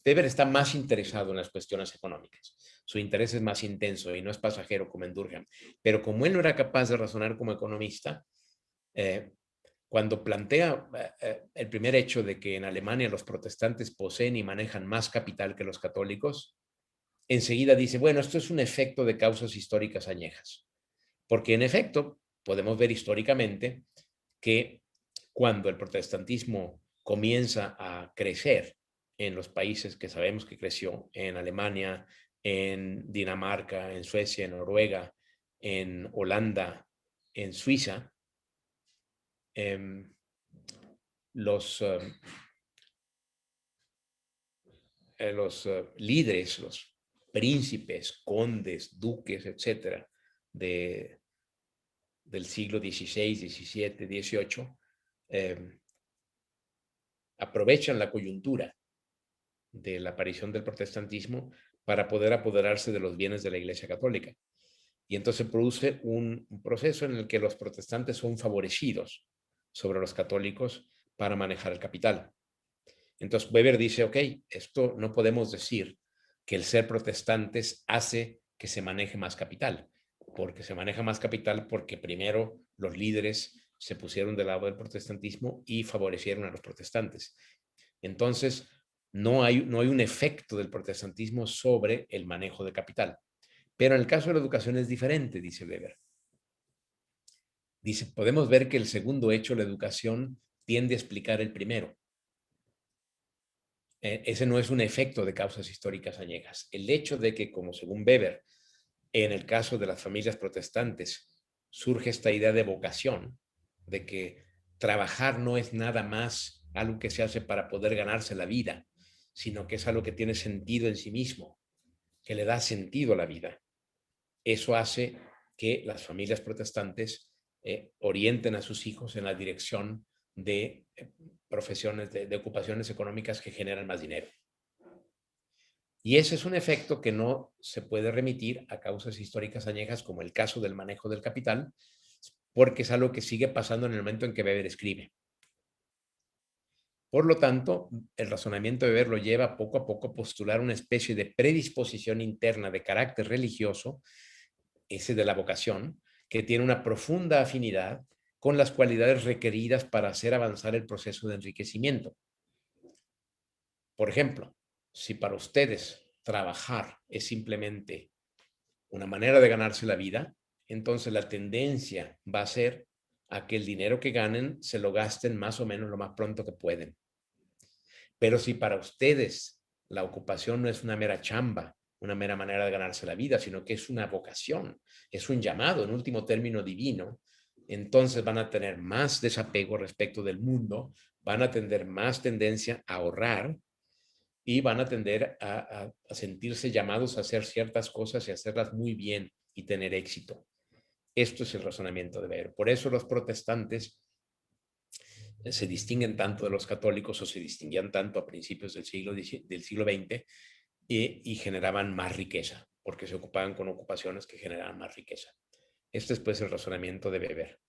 Weber está más interesado en las cuestiones económicas. Su interés es más intenso y no es pasajero como en Durkheim. Pero como él no era capaz de razonar como economista, cuando plantea el primer hecho de que en Alemania los protestantes poseen y manejan más capital que los católicos, enseguida dice, bueno, esto es un efecto de causas históricas añejas. Porque en efecto, podemos ver históricamente que cuando el protestantismo comienza a crecer en los países que sabemos que creció, en Alemania, en Dinamarca, en Suecia, en Noruega, en Holanda, en Suiza, los líderes, los príncipes, condes, duques, etcétera, del siglo XVI, XVII, XVIII, aprovechan la coyuntura de la aparición del protestantismo para poder apoderarse de los bienes de la Iglesia Católica. Y entonces produce un proceso en el que los protestantes son favorecidos sobre los católicos para manejar el capital. Entonces Weber dice, ok, esto no podemos decir que el ser protestantes hace que se maneje más capital, porque se maneja más capital porque primero los líderes se pusieron del lado del protestantismo y favorecieron a los protestantes. Entonces, no hay un efecto del protestantismo sobre el manejo de capital. Pero en el caso de la educación es diferente, dice Weber. Dice, podemos ver que el segundo hecho, la educación, tiende a explicar el primero. Ese no es un efecto de causas históricas añejas. El hecho de que, como según Weber, en el caso de las familias protestantes, surge esta idea de vocación, de que trabajar no es nada más algo que se hace para poder ganarse la vida, sino que es algo que tiene sentido en sí mismo, que le da sentido a la vida. Eso hace que las familias protestantes orienten a sus hijos en la dirección de profesiones, de ocupaciones económicas que generan más dinero. Y ese es un efecto que no se puede remitir a causas históricas añejas, como el caso del manejo del capital, porque es algo que sigue pasando en el momento en que Weber escribe. Por lo tanto, el razonamiento de Weber lo lleva poco a poco a postular una especie de predisposición interna de carácter religioso, ese de la vocación, que tiene una profunda afinidad con las cualidades requeridas para hacer avanzar el proceso de enriquecimiento. Por ejemplo, si para ustedes trabajar es simplemente una manera de ganarse la vida, entonces la tendencia va a ser a que el dinero que ganen se lo gasten más o menos lo más pronto que pueden. Pero si para ustedes la ocupación no es una mera chamba, una mera manera de ganarse la vida, sino que es una vocación, es un llamado, en último término divino, entonces van a tener más desapego respecto del mundo, van a tener más tendencia a ahorrar y van a tender a sentirse llamados a hacer ciertas cosas y hacerlas muy bien y tener éxito. Esto es el razonamiento de Weber. Por eso los protestantes se distinguen tanto de los católicos, o se distinguían tanto a principios del siglo XX, y generaban más riqueza, porque se ocupaban con ocupaciones que generaban más riqueza. Este es pues el razonamiento de Weber.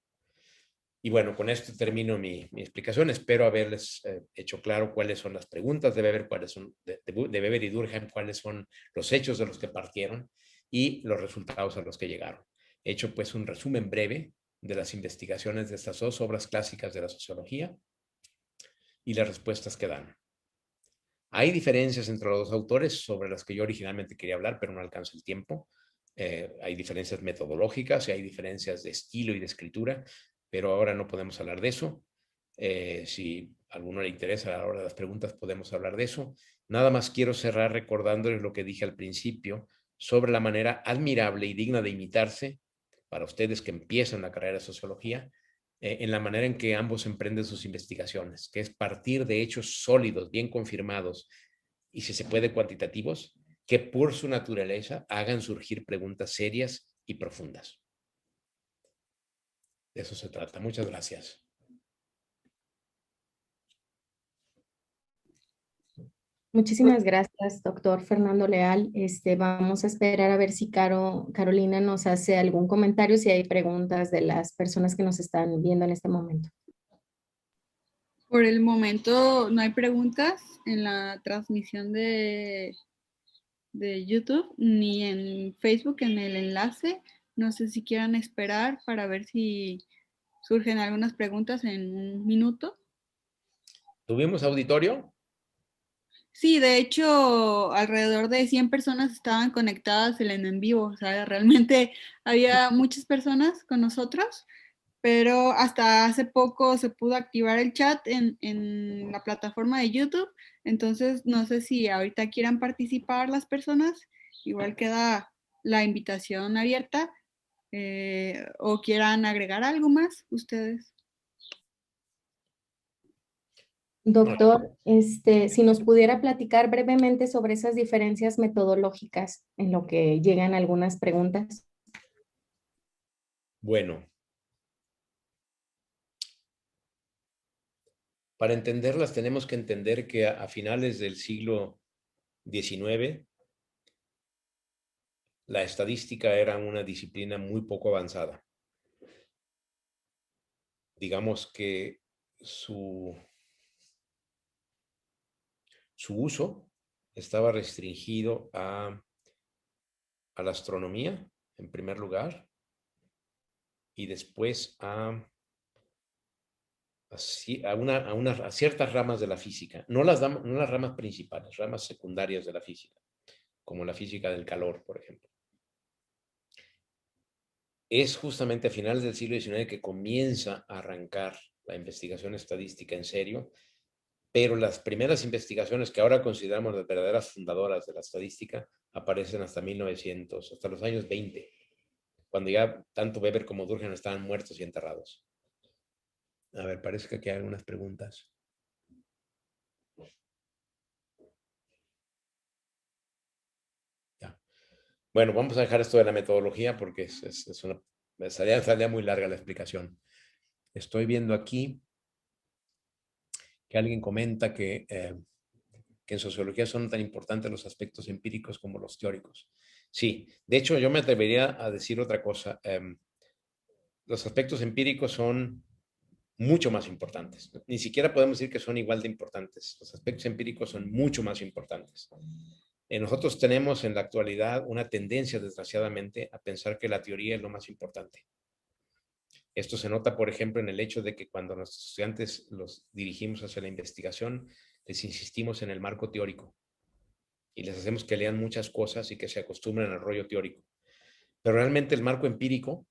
Y bueno, con esto termino mi explicación. Espero haberles hecho claro cuáles son las preguntas de Weber, cuáles son de Weber y Durkheim, cuáles son los hechos de los que partieron y los resultados a los que llegaron. He hecho pues un resumen breve de las investigaciones de estas dos obras clásicas de la sociología y las respuestas que dan. Hay diferencias entre los dos autores sobre las que yo originalmente quería hablar, pero no alcanza el tiempo. Hay diferencias metodológicas y hay diferencias de estilo y de escritura, pero ahora no podemos hablar de eso. Si a alguno le interesa a la hora de las preguntas, podemos hablar de eso. Nada más quiero cerrar recordándoles lo que dije al principio sobre la manera admirable y digna de imitarse para ustedes que empiezan la carrera de sociología, en la manera en que ambos emprenden sus investigaciones, que es partir de hechos sólidos, bien confirmados y, si se puede, cuantitativos, que por su naturaleza hagan surgir preguntas serias y profundas. De eso se trata. Muchas gracias. Muchísimas gracias, doctor Fernando Leal. Vamos a esperar a ver si Carolina nos hace algún comentario, si hay preguntas de las personas que nos están viendo en este momento. Por el momento no hay preguntas en la transmisión de YouTube ni en Facebook en el enlace. No sé si quieran esperar para ver si surgen algunas preguntas en un minuto. ¿Tuvimos auditorio? Sí, de hecho, alrededor de 100 personas estaban conectadas en vivo. O sea, realmente había muchas personas con nosotros, pero hasta hace poco se pudo activar el chat en la plataforma de YouTube. Entonces, no sé si ahorita quieran participar las personas. Igual queda la invitación abierta, o quieran agregar algo más ustedes. Doctor, si nos pudiera platicar brevemente sobre esas diferencias metodológicas en lo que llegan algunas preguntas. Bueno, para entenderlas tenemos que entender que a finales del siglo XIX, la estadística era una disciplina muy poco avanzada. Digamos que su uso estaba restringido a la astronomía, en primer lugar, y después a ciertas ramas de la física, no las ramas principales, ramas secundarias de la física, como la física del calor, por ejemplo. es justamente a finales del siglo XIX que comienza a arrancar la investigación estadística en serio, pero las primeras investigaciones que ahora consideramos las verdaderas fundadoras de la estadística aparecen hasta 1900, hasta los años 20, cuando ya tanto Weber como Durkheim estaban muertos y enterrados. A ver, parece que aquí hay algunas preguntas. Ya. Bueno, vamos a dejar esto de la metodología porque es una, salía muy larga la explicación. Estoy viendo aquí que alguien comenta que en sociología son tan importantes los aspectos empíricos como los teóricos. Sí, de hecho yo me atrevería a decir otra cosa. Los aspectos empíricos son mucho más importantes. Ni siquiera podemos decir que son igual de importantes. Los aspectos empíricos son mucho más importantes. Nosotros tenemos en la actualidad una tendencia, desgraciadamente, a pensar que la teoría es lo más importante. Esto se nota, por ejemplo, en el hecho de que cuando nuestros estudiantes los dirigimos hacia la investigación, les insistimos en el marco teórico y les hacemos que lean muchas cosas y que se acostumbren al rollo teórico. Pero realmente el marco empírico,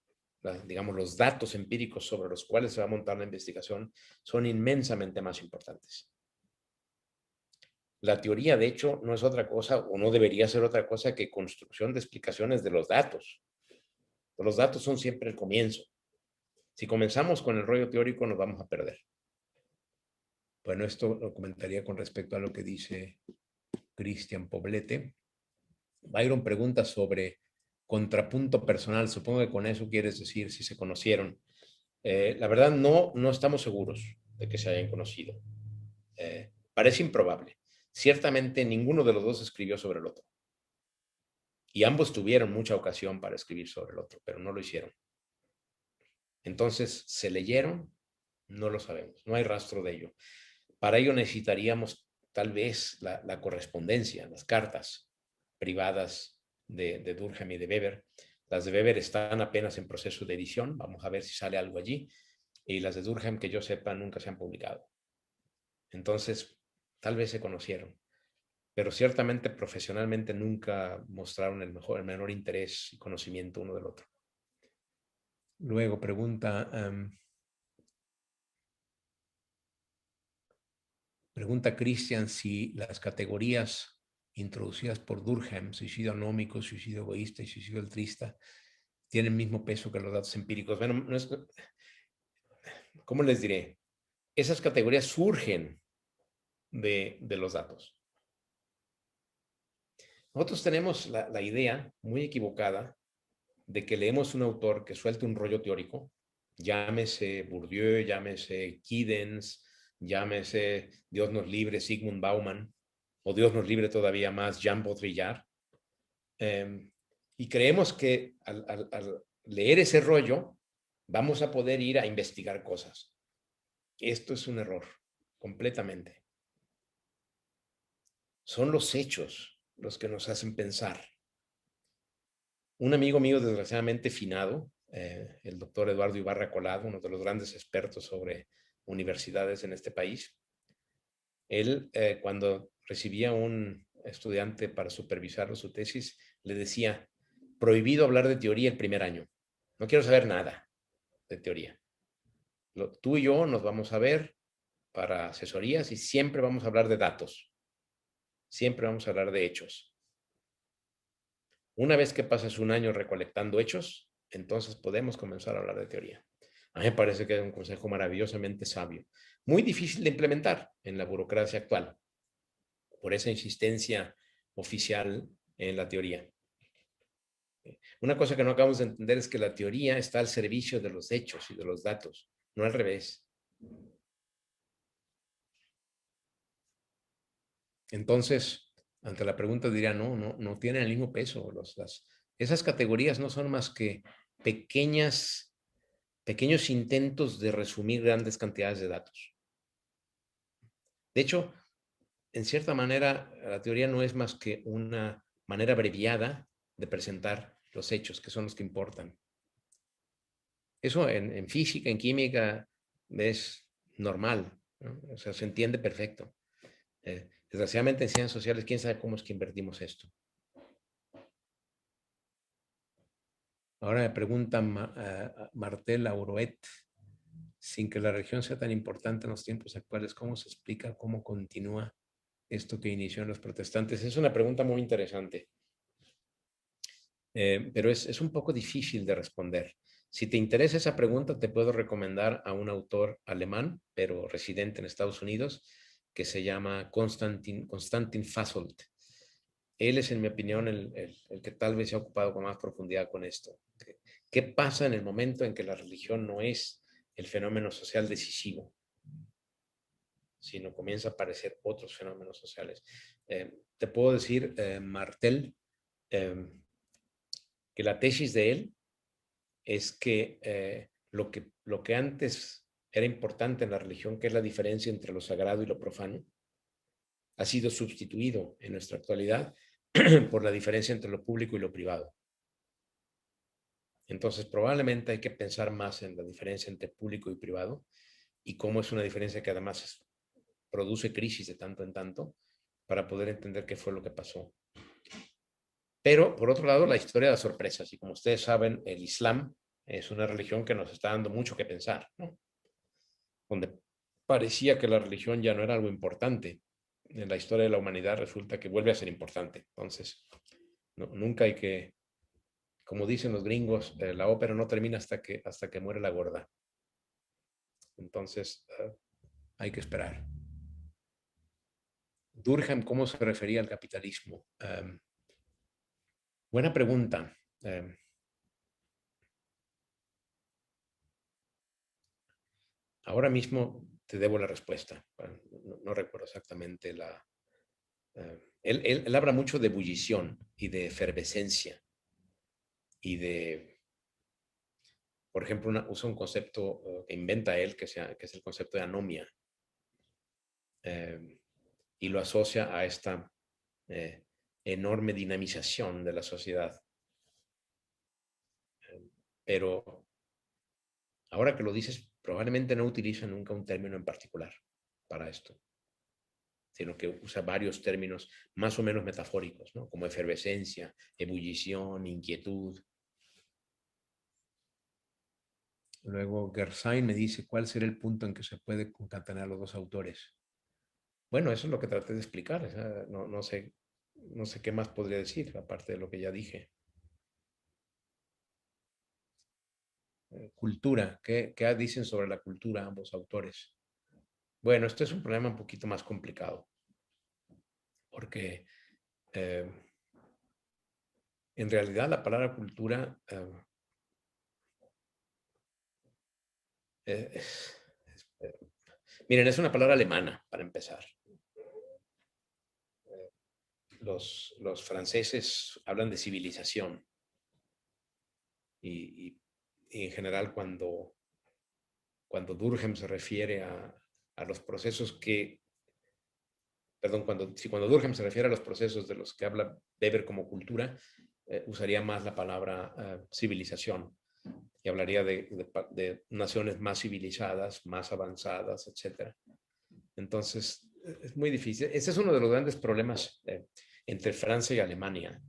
digamos, los datos empíricos sobre los cuales se va a montar la investigación son inmensamente más importantes. La teoría, de hecho, no es otra cosa o no debería ser otra cosa que construcción de explicaciones de los datos. Los datos son siempre el comienzo. Si comenzamos con el rollo teórico, nos vamos a perder. Bueno, esto lo comentaría con respecto a lo que dice Cristian Poblete. Byron pregunta sobre contrapunto personal. Supongo que con eso quieres decir si se conocieron. La verdad, no estamos seguros de que se hayan conocido. Parece improbable. Ciertamente ninguno de los dos escribió sobre el otro. Y ambos tuvieron mucha ocasión para escribir sobre el otro, pero no lo hicieron. Entonces, ¿se leyeron? No lo sabemos. No hay rastro de ello. Para ello necesitaríamos tal vez la correspondencia, las cartas privadas de Durkheim y de Weber. Las de Weber están apenas en proceso de edición. Vamos a ver si sale algo allí. Y las de Durkheim, que yo sepa, nunca se han publicado. Entonces, tal vez se conocieron, pero ciertamente profesionalmente nunca mostraron el menor interés y conocimiento uno del otro. Luego pregunta Christian si las categorías introducidas por Durkheim, suicidio anómico, suicidio egoísta y suicidio altruista, tienen el mismo peso que los datos empíricos. Bueno, no es, ¿cómo les diré? Esas categorías surgen de los datos. Nosotros tenemos la idea muy equivocada de que leemos un autor que suelte un rollo teórico, llámese Bourdieu, llámese Giddens, llámese Dios nos libre Zygmunt Bauman, o Dios nos libre todavía más Jean Baudrillard, y creemos que al leer ese rollo vamos a poder ir a investigar cosas. Esto es un error, completamente. Son los hechos los que nos hacen pensar. Un amigo mío, desgraciadamente finado, el doctor Eduardo Ibarra Colado, uno de los grandes expertos sobre universidades en este país, él, cuando recibía un estudiante para supervisar su tesis, le decía, prohibido hablar de teoría el primer año. No quiero saber nada de teoría. Tú y yo nos vamos a ver para asesorías y siempre vamos a hablar de datos. Siempre vamos a hablar de hechos. Una vez que pasas un año recolectando hechos, entonces podemos comenzar a hablar de teoría. A mí me parece que es un consejo maravillosamente sabio. Muy difícil de implementar en la burocracia actual, por esa insistencia oficial en la teoría. Una cosa que no acabamos de entender es que la teoría está al servicio de los hechos y de los datos, no al revés. Entonces, ante la pregunta diría, no tienen el mismo peso. Esas categorías no son más que pequeños intentos de resumir grandes cantidades de datos. De hecho, en cierta manera, la teoría no es más que una manera abreviada de presentar los hechos, que son los que importan. Eso en física, en química, es normal, ¿no? O sea, se entiende perfecto. Desgraciadamente en ciencias sociales, quién sabe cómo es que invertimos esto. Ahora me pregunta Martel Auroet, sin que la religión sea tan importante en los tiempos actuales, ¿cómo se explica cómo continúa esto que inició en los protestantes? Es una pregunta muy interesante, pero es un poco difícil de responder. Si te interesa esa pregunta, te puedo recomendar a un autor alemán, pero residente en Estados Unidos, que se llama Konstantin Fasold. Él es, en mi opinión, el que tal vez se ha ocupado con más profundidad con esto. ¿Qué pasa en el momento en que la religión no es el fenómeno social decisivo, sino comienza a aparecer otros fenómenos sociales? Te puedo decir, Martel, que la tesis de él es que, lo que antes era importante en la religión, que es la diferencia entre lo sagrado y lo profano, ha sido sustituido en nuestra actualidad por la diferencia entre lo público y lo privado. Entonces, probablemente hay que pensar más en la diferencia entre público y privado y cómo es una diferencia que además produce crisis de tanto en tanto para poder entender qué fue lo que pasó. Pero, por otro lado, la historia da sorpresas. Y como ustedes saben, el Islam es una religión que nos está dando mucho que pensar, ¿no? Donde parecía que la religión ya no era algo importante. En la historia de la humanidad resulta que vuelve a ser importante. Entonces, nunca hay que, como dicen los gringos, la ópera no termina hasta que muere la gorda. Entonces, hay que esperar. Durkheim, ¿cómo se refería al capitalismo? Buena pregunta. Ahora mismo te debo la respuesta. No recuerdo exactamente la... Él habla mucho de ebullición y de efervescencia y de, por ejemplo, usa un concepto que inventa él, que es el concepto de anomia, y lo asocia a esta enorme dinamización de la sociedad. Pero ahora que lo dices, probablemente no utiliza nunca un término en particular para esto, sino que usa varios términos más o menos metafóricos, ¿no? Como efervescencia, ebullición, inquietud. Luego Gersain me dice, ¿cuál será el punto en que se puede concatenar los dos autores? Bueno, eso es lo que traté de explicar. O sea, no sé qué más podría decir, aparte de lo que ya dije. Cultura, ¿qué dicen sobre la cultura ambos autores? Bueno, este es un problema un poquito más complicado, porque en realidad la palabra cultura miren, es una palabra alemana, para empezar. Los franceses hablan de civilización y en general cuando Durkheim se refiere a los procesos que, perdón, cuando Durkheim se refiere a los procesos de los que habla Weber como cultura, usaría más la palabra civilización y hablaría de naciones más civilizadas, más avanzadas, etc. Entonces, es muy difícil. Ese es uno de los grandes problemas entre Francia y Alemania,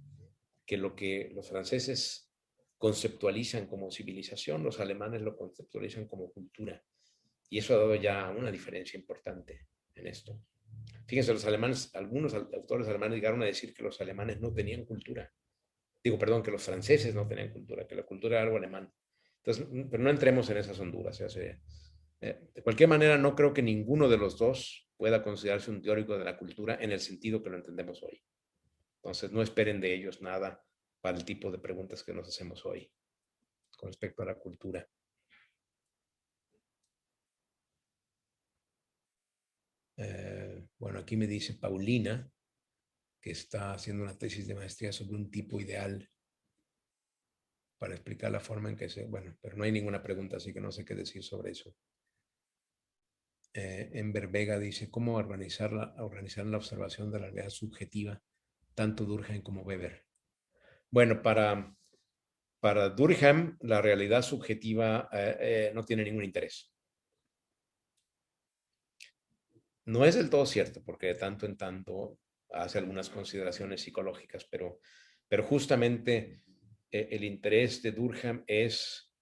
que lo que los franceses conceptualizan como civilización, los alemanes lo conceptualizan como cultura. Y eso ha dado ya una diferencia importante en esto. Fíjense, los alemanes, algunos autores alemanes llegaron a decir que los alemanes no tenían cultura. Digo, perdón, que los franceses no tenían cultura, que la cultura era algo alemán. Entonces, pero no entremos en esas honduras. De cualquier manera, no creo que ninguno de los dos pueda considerarse un teórico de la cultura en el sentido que lo entendemos hoy. Entonces, no esperen de ellos nada para el tipo de preguntas que nos hacemos hoy con respecto a la cultura. Bueno, aquí me dice Paulina que está haciendo una tesis de maestría sobre un tipo ideal para explicar la forma en que bueno, pero no hay ninguna pregunta, así que no sé qué decir sobre eso. Enver Vega dice, ¿cómo organizar la observación de la realidad subjetiva, tanto Durkheim como Weber? Bueno, para Durkheim, la realidad subjetiva no tiene ningún interés. No es del todo cierto, porque de tanto en tanto hace algunas consideraciones psicológicas, pero justamente el interés de Durkheim es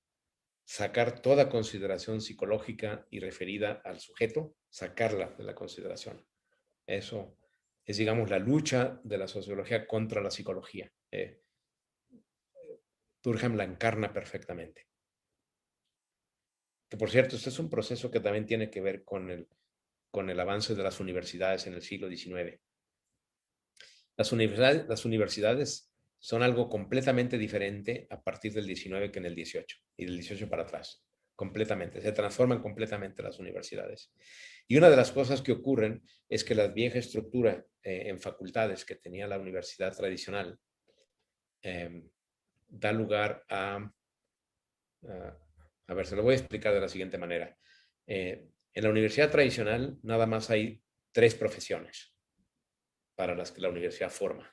sacar toda consideración psicológica y referida al sujeto, sacarla de la consideración. Eso es, digamos, la lucha de la sociología contra la psicología. Durkheim la encarna perfectamente. Que por cierto, este es un proceso que también tiene que ver con el avance de las universidades en el siglo XIX. Las universidades son algo completamente diferente a partir del 19 que en el 18 y del 18 para atrás. Completamente. Se transforman completamente las universidades. Y una de las cosas que ocurren es que la vieja estructura en facultades que tenía la universidad tradicional da lugar a ver, se lo voy a explicar de la siguiente manera. En la universidad tradicional nada más hay 3 profesiones para las que la universidad forma.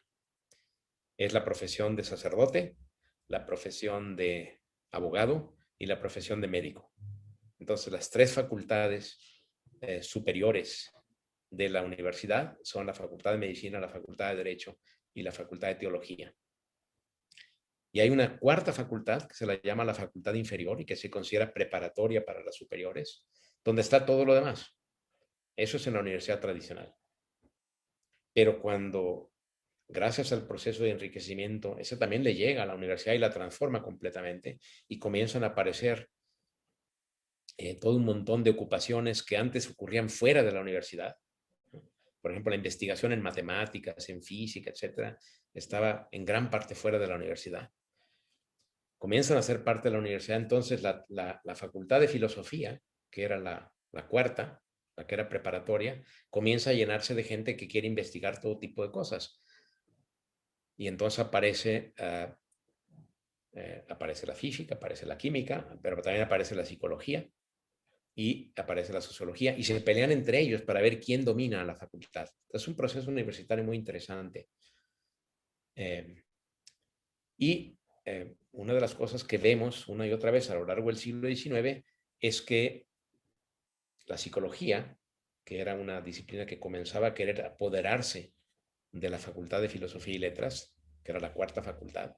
Es la profesión de sacerdote, la profesión de abogado y la profesión de médico. Entonces, las 3 facultades superiores de la universidad son la Facultad de Medicina, la Facultad de Derecho y la Facultad de Teología. Y hay una 4ª facultad que se la llama la Facultad Inferior y que se considera preparatoria para las superiores, donde está todo lo demás. Eso es en la universidad tradicional. Pero cuando, gracias al proceso de enriquecimiento, eso también le llega a la universidad y la transforma completamente y comienzan a aparecer todo un montón de ocupaciones que antes ocurrían fuera de la universidad. Por ejemplo, la investigación en matemáticas, en física, etcétera, estaba en gran parte fuera de la universidad. Comienzan a ser parte de la universidad, entonces la Facultad de Filosofía, que era la 4ª, la que era preparatoria, comienza a llenarse de gente que quiere investigar todo tipo de cosas. Y entonces aparece la física, aparece la química, pero también aparece la psicología y aparece la sociología, y se pelean entre ellos para ver quién domina la facultad. Es un proceso universitario muy interesante. Una de las cosas que vemos una y otra vez a lo largo del siglo XIX es que la psicología, que era una disciplina que comenzaba a querer apoderarse de la Facultad de Filosofía y Letras, que era la 4ª facultad,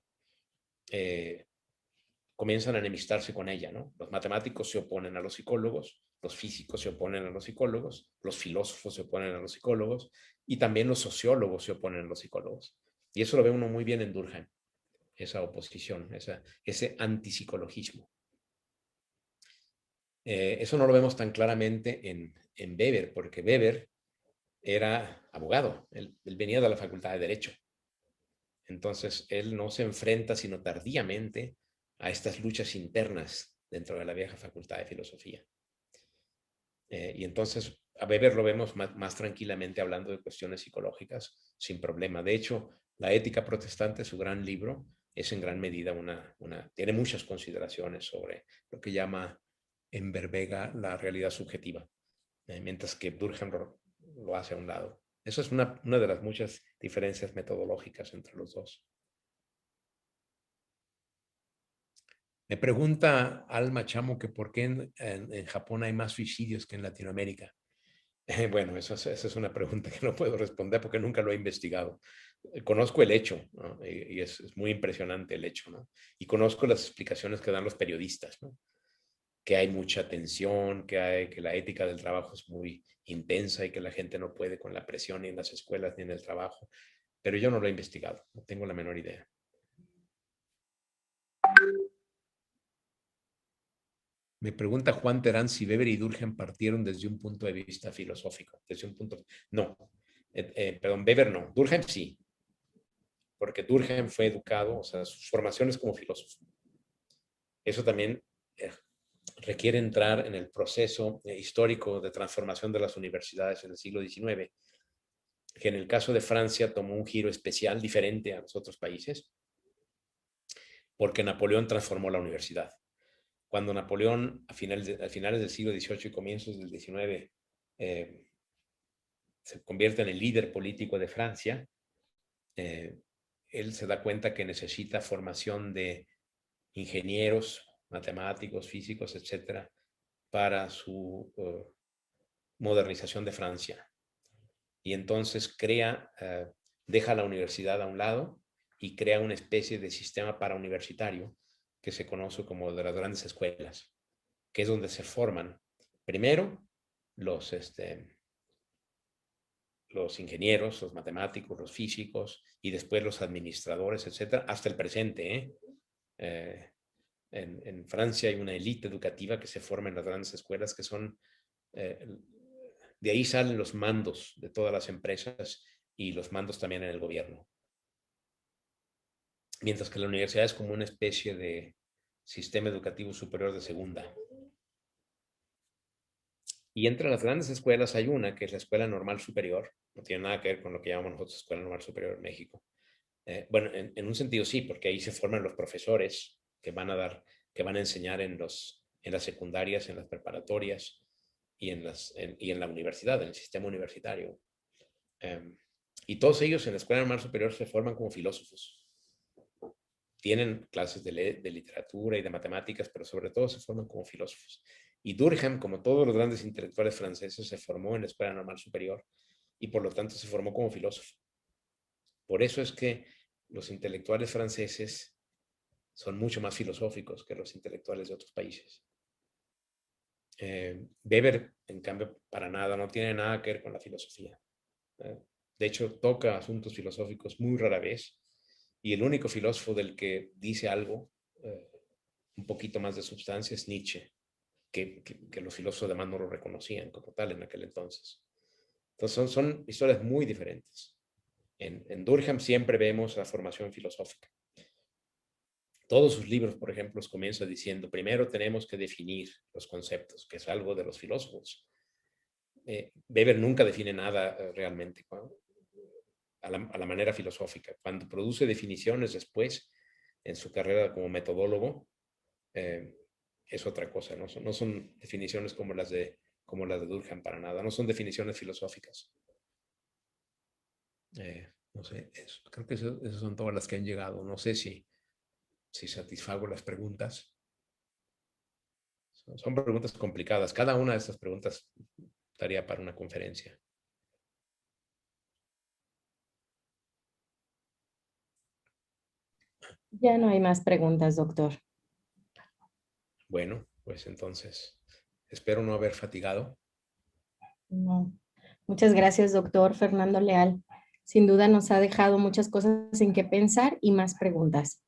comienzan a enemistarse con ella, ¿no? Los matemáticos se oponen a los psicólogos, los físicos se oponen a los psicólogos, los filósofos se oponen a los psicólogos y también los sociólogos se oponen a los psicólogos. Y eso lo ve uno muy bien en Durkheim, esa oposición, ese antipsicologismo. Eso no lo vemos tan claramente en Weber, porque Weber era abogado, él venía de la Facultad de Derecho. Entonces, él no se enfrenta sino tardíamente a estas luchas internas dentro de la vieja Facultad de Filosofía. Y entonces a Weber lo vemos más tranquilamente hablando de cuestiones psicológicas sin problema. De hecho, La ética protestante, su gran libro, es en gran medida tiene muchas consideraciones sobre lo que llama en Verbega la realidad subjetiva, mientras que Durkheim lo hace a un lado. Eso es una de las muchas diferencias metodológicas entre los dos. Me pregunta Alma Chamo que por qué en Japón hay más suicidios que en Latinoamérica. Bueno, esa es una pregunta que no puedo responder porque nunca lo he investigado. Conozco el hecho, ¿no? Y es muy impresionante el hecho, ¿no? Y conozco las explicaciones que dan los periodistas, ¿no? Que hay mucha tensión, que la ética del trabajo es muy intensa y que la gente no puede con la presión ni en las escuelas ni en el trabajo. Pero yo no lo he investigado, no tengo la menor idea. Me pregunta Juan Terán si Weber y Durkheim partieron desde un punto de vista filosófico. No, perdón, Weber no, Durkheim sí. Porque Durkheim fue educado, o sea, sus formaciones como filósofo. Eso también requiere entrar en el proceso histórico de transformación de las universidades en el siglo XIX, que en el caso de Francia tomó un giro especial, diferente a los otros países, porque Napoleón transformó la universidad. Cuando Napoleón, a finales del siglo XVIII y comienzos del XIX, se convierte en el líder político de Francia, él se da cuenta que necesita formación de ingenieros, matemáticos, físicos, etcétera, para su modernización de Francia. Y entonces deja la universidad a un lado y crea una especie de sistema parauniversitario que se conoce como de las grandes escuelas, que es donde se forman primero los ingenieros, los matemáticos, los físicos y después los administradores, etcétera, hasta el presente. En Francia hay una élite educativa que se forma en las grandes escuelas que son, de ahí salen los mandos de todas las empresas y los mandos también en el gobierno. Mientras que la universidad es como una especie de sistema educativo superior de segunda. Y entre las grandes escuelas hay una que es la Escuela Normal Superior, no tiene nada que ver con lo que llamamos nosotros Escuela Normal Superior en México. Bueno, en un sentido sí, porque ahí se forman los profesores que van a enseñar en las secundarias, en las preparatorias y en la universidad, en el sistema universitario. Y todos ellos en la Escuela Normal Superior se forman como filósofos. Tienen clases de literatura y de matemáticas, pero sobre todo se forman como filósofos. Y Durkheim, como todos los grandes intelectuales franceses, se formó en la Escuela Normal Superior y por lo tanto se formó como filósofo. Por eso es que los intelectuales franceses son mucho más filosóficos que los intelectuales de otros países. Weber, en cambio, para nada, no tiene nada que ver con la filosofía. De hecho, toca asuntos filosóficos muy rara vez. Y el único filósofo del que dice algo, un poquito más de sustancia, es Nietzsche, que los filósofos además no lo reconocían como tal en aquel entonces. Entonces son historias muy diferentes. En Durkheim siempre vemos la formación filosófica. Todos sus libros, por ejemplo, comienza diciendo, primero tenemos que definir los conceptos, que es algo de los filósofos. Weber nunca define nada realmente, ¿no? A la manera filosófica. Cuando produce definiciones después, en su carrera como metodólogo, es otra cosa, no son definiciones como las de Durkheim para nada, no son definiciones filosóficas. No sé, creo que esas son todas las que han llegado. No sé si satisfago las preguntas. Son preguntas complicadas. Cada una de estas preguntas daría para una conferencia. Ya no hay más preguntas, doctor. Bueno, pues entonces, espero no haber fatigado. No. Muchas gracias, doctor Fernando Leal. Sin duda nos ha dejado muchas cosas en que pensar y más preguntas.